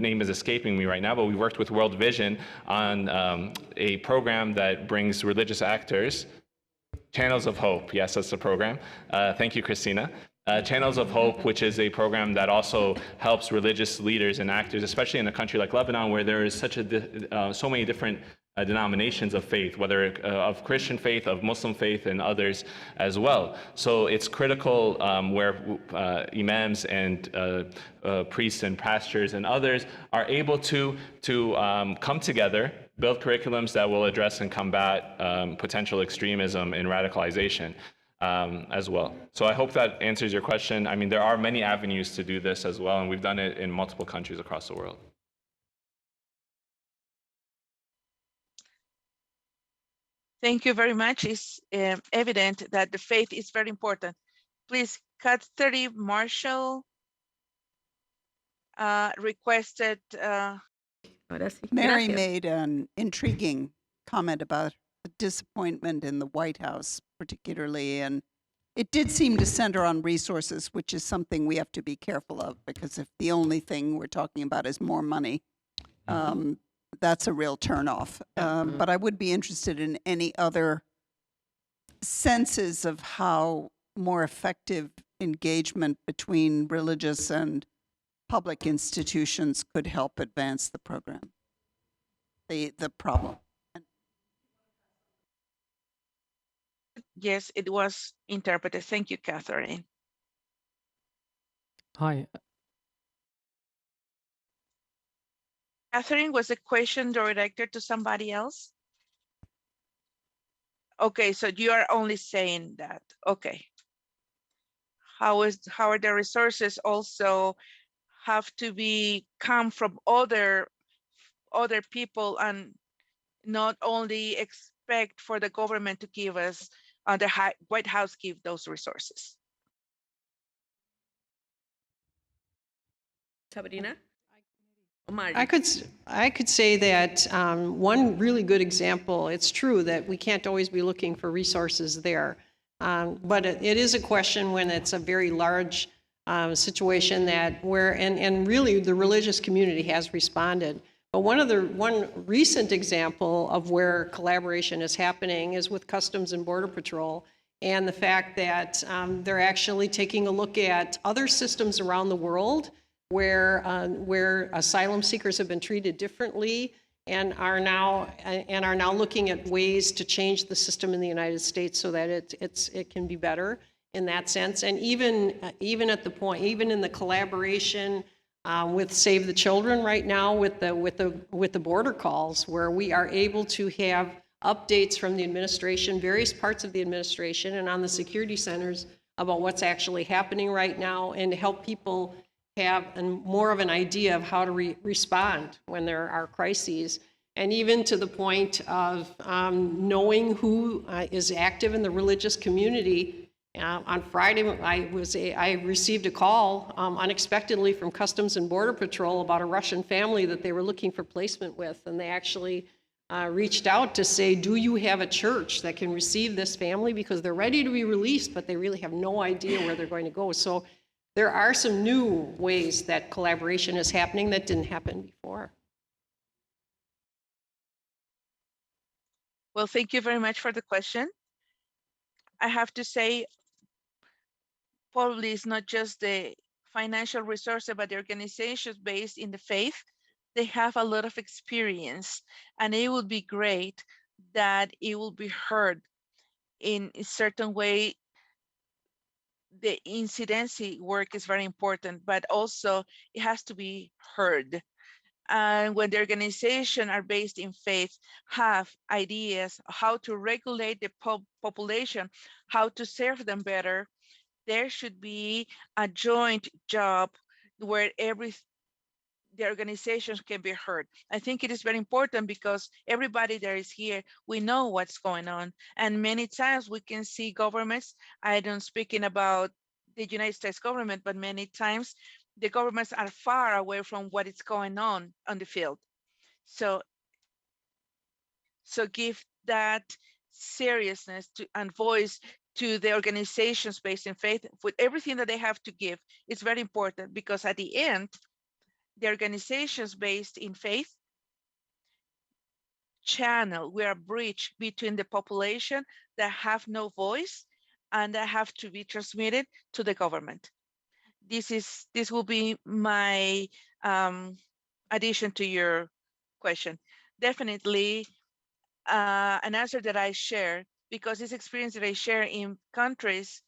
name is escaping me right now, but we worked with World Vision on a program that brings religious actors, Channels of Hope. Yes, that's the program. Thank you, Christina. Channels of Hope, which is a program that also helps religious leaders and actors, especially in a country like Lebanon, where there is so many different denominations of faith, whether of Christian faith, of Muslim faith, and others as well. So it's critical where imams and priests and pastors and others are able to come together, build curriculums that will address and combat potential extremism and radicalization as well. So I hope that answers your question. I mean, there are many avenues to do this as well, and we've done it in multiple countries across the world. Thank you very much. It's evident that the faith is very important. Please, Kat 30, Marshall, requested. Ahora sí. Mary Gracias. made an intriguing comment about the disappointment in the White House, particularly, and it did seem to center on resources, which is something we have to be careful of, because if the only thing we're talking about is more money, that's a real turnoff. But I would be interested in any other senses of how more effective engagement between religious and public institutions could help advance the program, the problem. Yes, it was interpreted. Thank you, Catherine. Hi. Catherine, was the question directed to somebody else? Okay, so you are only saying that. Okay. How are the resources also have to come from other people and not only expect for the government to give us, the White House give those resources? Sabrina? Or Margie? I could say that one really good example, it's true that we can't always be looking for resources there, but it is a question when it's a very large situation that and really the religious community has responded. But one recent example of where collaboration is happening is with Customs and Border Patrol, and the fact that they're actually taking a look at other systems around the world where asylum seekers have been treated differently and are now looking at ways to change the system in the United States so that it can be better in that sense. And even at the point, even in the collaboration with Save the Children right now with the border calls, where we are able to have updates from the administration, various parts of the administration, and on the security centers about what's actually happening right now, and to help people have more of an idea of how to respond when there are crises, and even to the point of knowing who is active in the religious community. On Friday, I received a call unexpectedly from Customs and Border Patrol about a Russian family that they were looking for placement with, and they actually reached out to say, do you have a church that can receive this family, because they're ready to be released, but they really have no idea where they're going to go. So there are some new ways that collaboration is happening that didn't happen before. Well, thank you very much for the question. I have to say, probably it's not just the financial resources, but the organizations based in the faith, they have a lot of experience, and it would be great that it will be heard in a certain way. The incidency work is very important, but also it has to be heard. And when the organization are based in faith, have ideas how to regulate the population, how to serve them better, there should be a joint job where the organizations can be heard. I think it is very important because everybody that is here, we know what's going on. And many times we can see governments, I don't speaking about the United States government, but many times the governments are far away from what is going on the field. So give that seriousness and voice to the organizations based in faith with everything that they have to give. It's very important, because at the end, the organizations based in faith channel, we are a bridge between the population that have no voice and that have to be transmitted to the government. This will be my addition to your question. Definitely an answer that I share, because this experience that I share in countries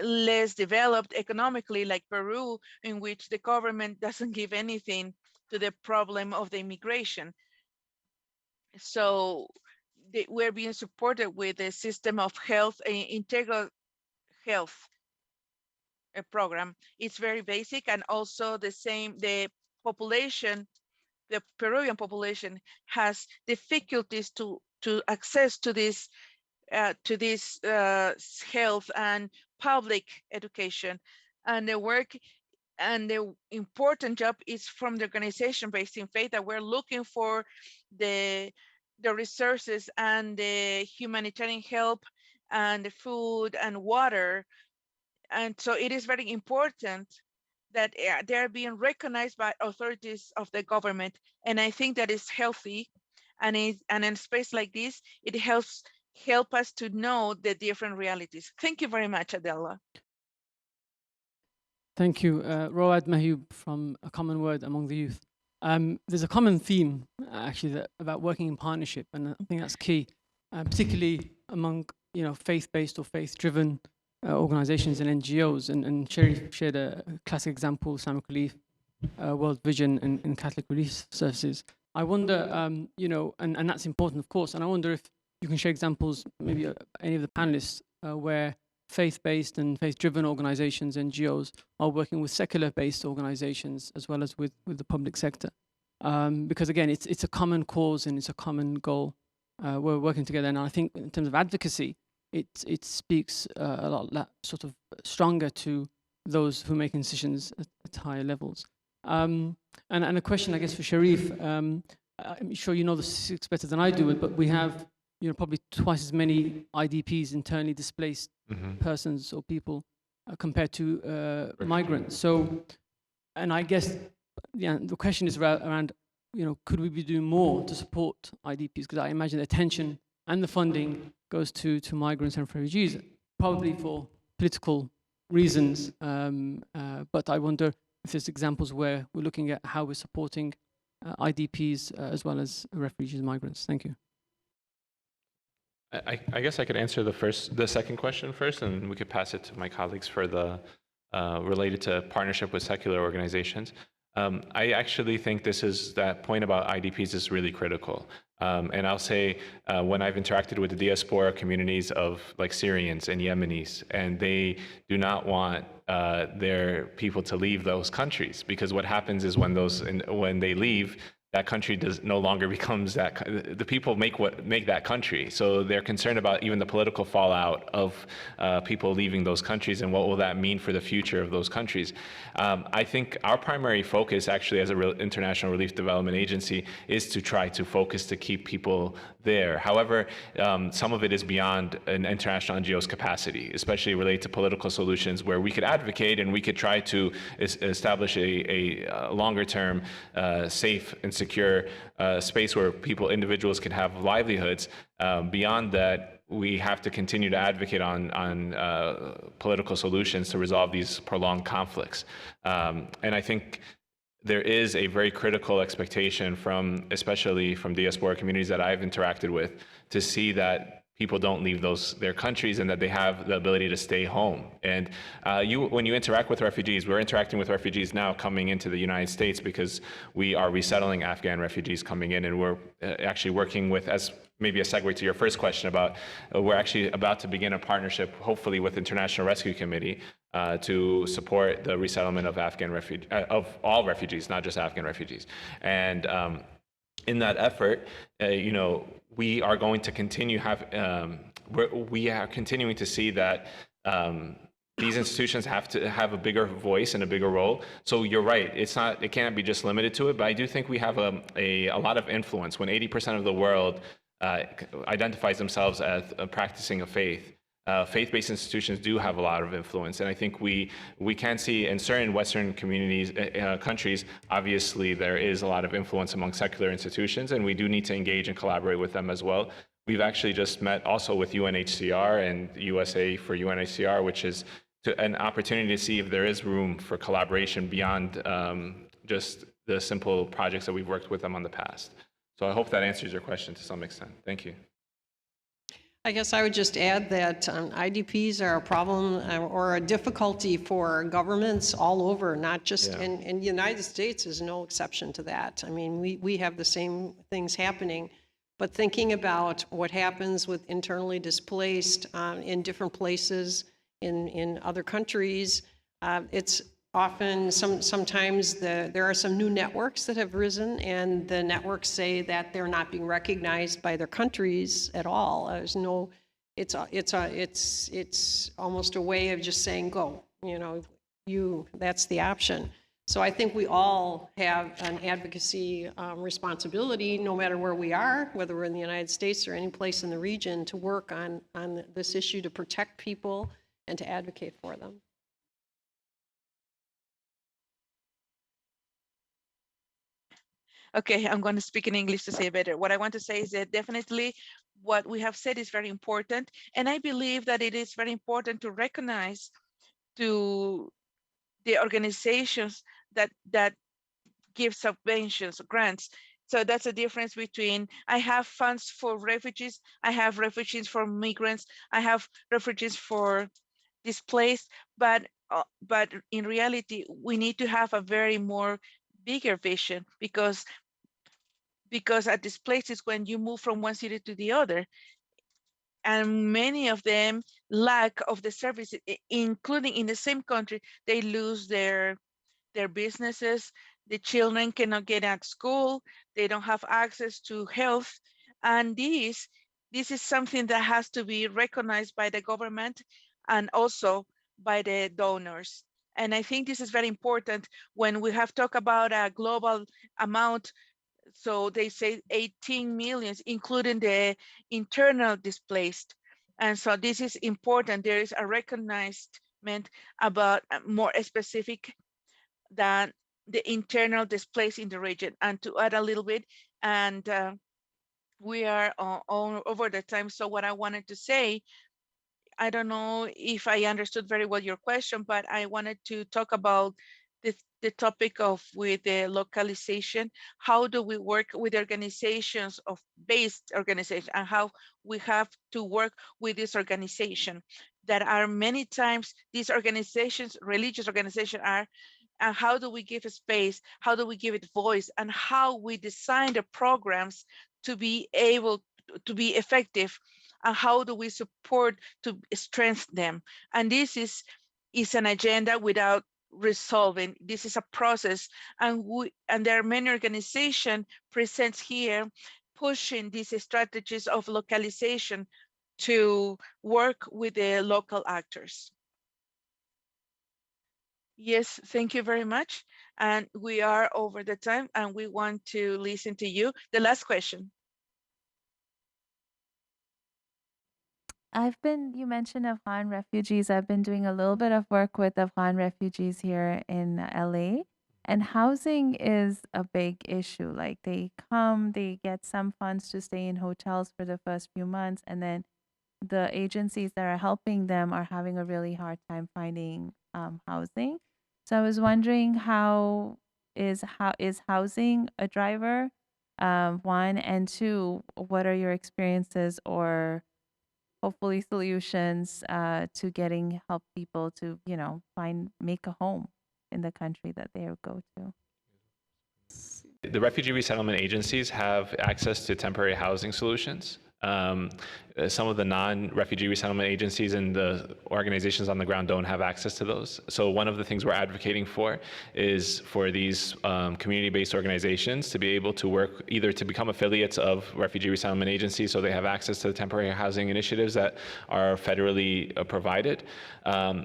less developed economically, like Peru, in which the government doesn't give anything to the problem of the immigration. So we're being supported with a system of health, integral health program. It's very basic, and also the population, the Peruvian population has difficulties to access to this health and public education, and the work and the important job is from the organization based in faith, that we're looking for the resources and the humanitarian help and the food and water. And so it is very important that they're being recognized by authorities of the government. And I think that is healthy. And in a space like this, it helps us to know the different realities. Thank you very much, Adela. Thank you. Road Mahub from A Common Word Among the Youth. There's a common theme, actually, about working in partnership, and I think that's key, particularly among faith-based or faith-driven organizations and NGOs. And Sherry shared a classic example, Islamic Relief, World Vision, and Catholic Relief Services. I wonder, and that's important, of course, and I wonder if you can share examples, maybe any of the panelists, where faith-based and faith-driven organizations, NGOs, are working with secular-based organizations as well as with the public sector. Because again, it's a common cause and it's a common goal. We're working together, and I think in terms of advocacy, it speaks a lot sort of stronger to those who make decisions at higher levels. And a question, I guess, for Sharif. I'm sure you know the statistics better than I do, but we have probably twice as many IDPs, internally displaced persons or people, compared to migrants. So, and I guess the question is around could we be doing more to support IDPs? Because I imagine the attention and the funding goes to migrants and refugees, probably for political reasons. But I wonder if there's examples where we're looking at how we're supporting IDPs as well as refugees and migrants. Thank you. I guess I could answer the second question first, and we could pass it to my colleagues for the related to partnership with secular organizations. I actually think that point about IDPs is really critical. And I'll say when I've interacted with the diaspora communities of like Syrians and Yemenis, and they do not want their people to leave those countries, because what happens is when they leave, that country no longer becomes the people make that country. So they're concerned about even the political fallout of people leaving those countries and what will that mean for the future of those countries. I think our primary focus actually as an international relief development agency is to try to focus to keep people there. However, some of it is beyond an international NGO's capacity, especially related to political solutions where we could advocate and we could try to establish a longer term safe and secure space where individuals can have livelihoods. Beyond that, we have to continue to advocate on political solutions to resolve these prolonged conflicts. And I think there is a very critical expectation especially from diaspora communities that I've interacted with, to see that people don't leave their countries and that they have the ability to stay home. And when you interact with refugees, we're interacting with refugees now coming into the United States because we are resettling Afghan refugees coming in, and we're actually working with, as maybe a segue to your first question about, we're actually about to begin a partnership, hopefully with International Rescue Committee, to support the resettlement of of all refugees, not just Afghan refugees. And in that effort, we are going to continue we are continuing to see that these institutions have to have a bigger voice and a bigger role. So you're right, it can't be just limited to it, but I do think we have a lot of influence. When 80% of the world identifies themselves as practicing a faith, faith-based institutions do have a lot of influence, and I think we can see in certain Western communities, countries, obviously there is a lot of influence among secular institutions, and we do need to engage and collaborate with them as well. We've actually just met also with UNHCR and USA for UNHCR, which is an opportunity to see if there is room for collaboration beyond just the simple projects that we've worked with them on the past. So I hope that answers your question to some extent. Thank you. I guess I would just add that IDPs are a problem or a difficulty for governments all over, not just in the United States is no exception to that. I mean, we have the same things happening, but thinking about what happens with internally displaced in different places in other countries, it's often, sometimes there are some new networks that have risen, and the networks say that they're not being recognized by their countries at all. There's no, it's almost a way of just saying go. that's the option. So I think we all have an advocacy responsibility, no matter where we are, whether we're in the United States or any place in the region, to work on this issue to protect people and to advocate for them. Okay, I'm going to speak in English to say it better. What I want to say is that definitely what we have said is very important. And I believe that it is very important to recognize to the organizations that give subventions, grants. So that's the difference between I have funds for refugees, I have refugees for migrants, I have refugees for displaced, but in reality, we need to have a very more bigger vision because at these places, when you move from one city to the other, and many of them lack of the services, including in the same country, they lose their businesses, the children cannot get out of school, they don't have access to health. And this is something that has to be recognized by the government and also by the donors. And I think this is very important when we have talked about a global amount. So they say 18 million, including the internal displaced. And so this is important. There is a recognition about more specific than the internal displaced in the region. And to add a little bit, and we are over the time. So what I wanted to say, I don't know if I understood very well your question, but I wanted to talk about the topic of with the localization. How do we work with organizations of based organization, and how we have to work with this organization that are many times these organizations, religious organizations are, and how do we give a space? How do we give it voice? And how we design the programs to be able to be effective? And how do we support to strengthen them? And this is an agenda without resolving. This is a process, and there are many organizations present here pushing these strategies of localization to work with the local actors. Yes, thank you very much. And we are over the time and we want to listen to you. The last question. You mentioned Afghan refugees. I've been doing a little bit of work with Afghan refugees here in LA, and housing is a big issue. Like they come, they get some funds to stay in hotels for the first few months, and then the agencies that are helping them are having a really hard time finding housing. So I was wondering, how is housing a driver? One, and two, what are your experiences or hopefully solutions to help people to, make a home in the country that they go to? The refugee resettlement agencies have access to temporary housing solutions. Some of the non-refugee resettlement agencies and the organizations on the ground don't have access to those. So one of the things we're advocating for is for these community-based organizations to be able to work, either to become affiliates of refugee resettlement agencies so they have access to the temporary housing initiatives that are federally provided,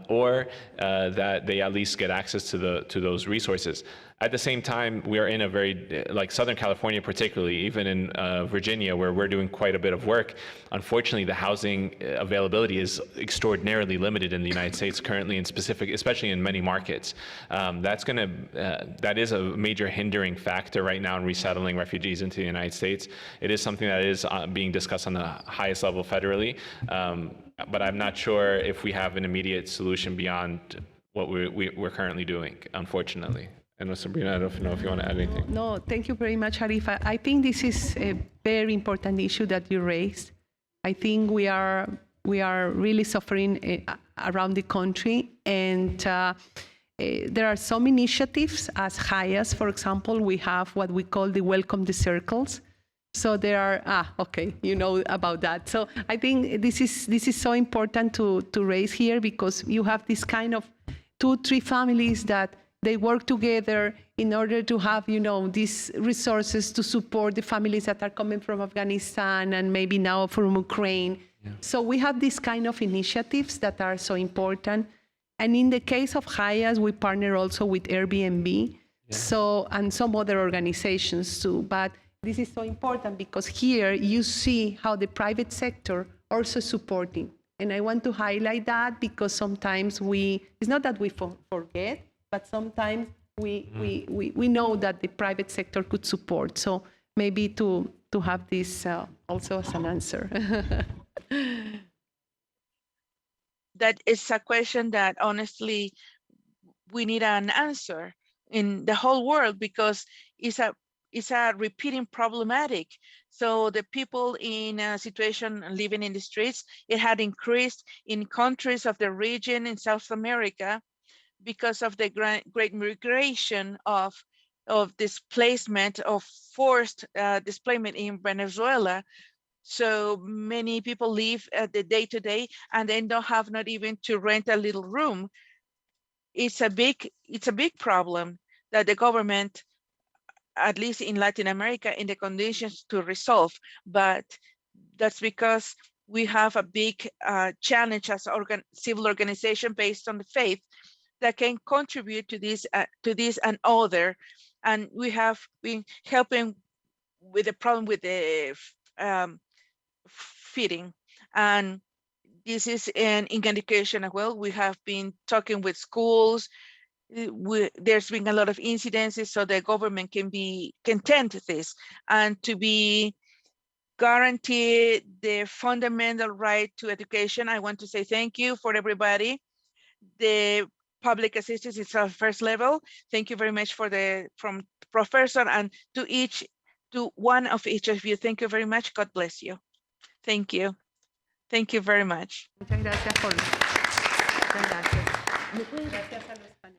or that they at least get access to those resources. At the same time, we are in a very, like Southern California particularly, even in Virginia, where we're doing quite a bit of work, unfortunately the housing availability is extraordinarily limited in the United States currently, and especially in many markets. That is a major hindering factor right now in resettling refugees into the United States. It is something that is being discussed on the highest level federally, but I'm not sure if we have an immediate solution beyond what we're currently doing, unfortunately. And Sabrina, I don't know if you want to add anything. No, thank you very much, Arifa. I think this is a very important issue that you raised. I think we are really suffering around the country, and there are some initiatives as HIAS, for example. We have what we call the Welcome the Circles. So there are, okay, you know about that. So I think this is so important to raise here, because you have this kind of 2-3 families that they work together in order to have, these resources to support the families that are coming from Afghanistan and maybe now from Ukraine. Yeah. So we have these kind of initiatives that are so important. And in the case of Hayas, we partner also with Airbnb, so, and some other organizations too. But this is so important because here you see how the private sector also supporting. And I want to highlight that because sometimes it's not that we forget, but sometimes we know that the private sector could support. So maybe to have this also as an answer. That is a question that honestly we need an answer in the whole world because it's a repeating problematic. So the people in a situation living in the streets, it had increased in countries of the region in South America because of the great migration of displacement, of forced displacement in Venezuela. So many people live the day-to-day and then don't have not even to rent a little room. It's a big problem that the government, at least in Latin America, in the conditions to resolve. But that's because we have a big challenge as civil organization based on the faith that can contribute to this and other. And we have been helping with the problem with the feeding. And this is an indication as well. We have been talking with schools. There's been a lot of incidences, so the government can tend to this and to be guaranteed the fundamental right to education. I want to say thank you for everybody. The public assistance is our first level. Thank you very much from professor and to one of each of you. Thank you very much. God bless you. Thank you. Thank you very much. Muchas gracias.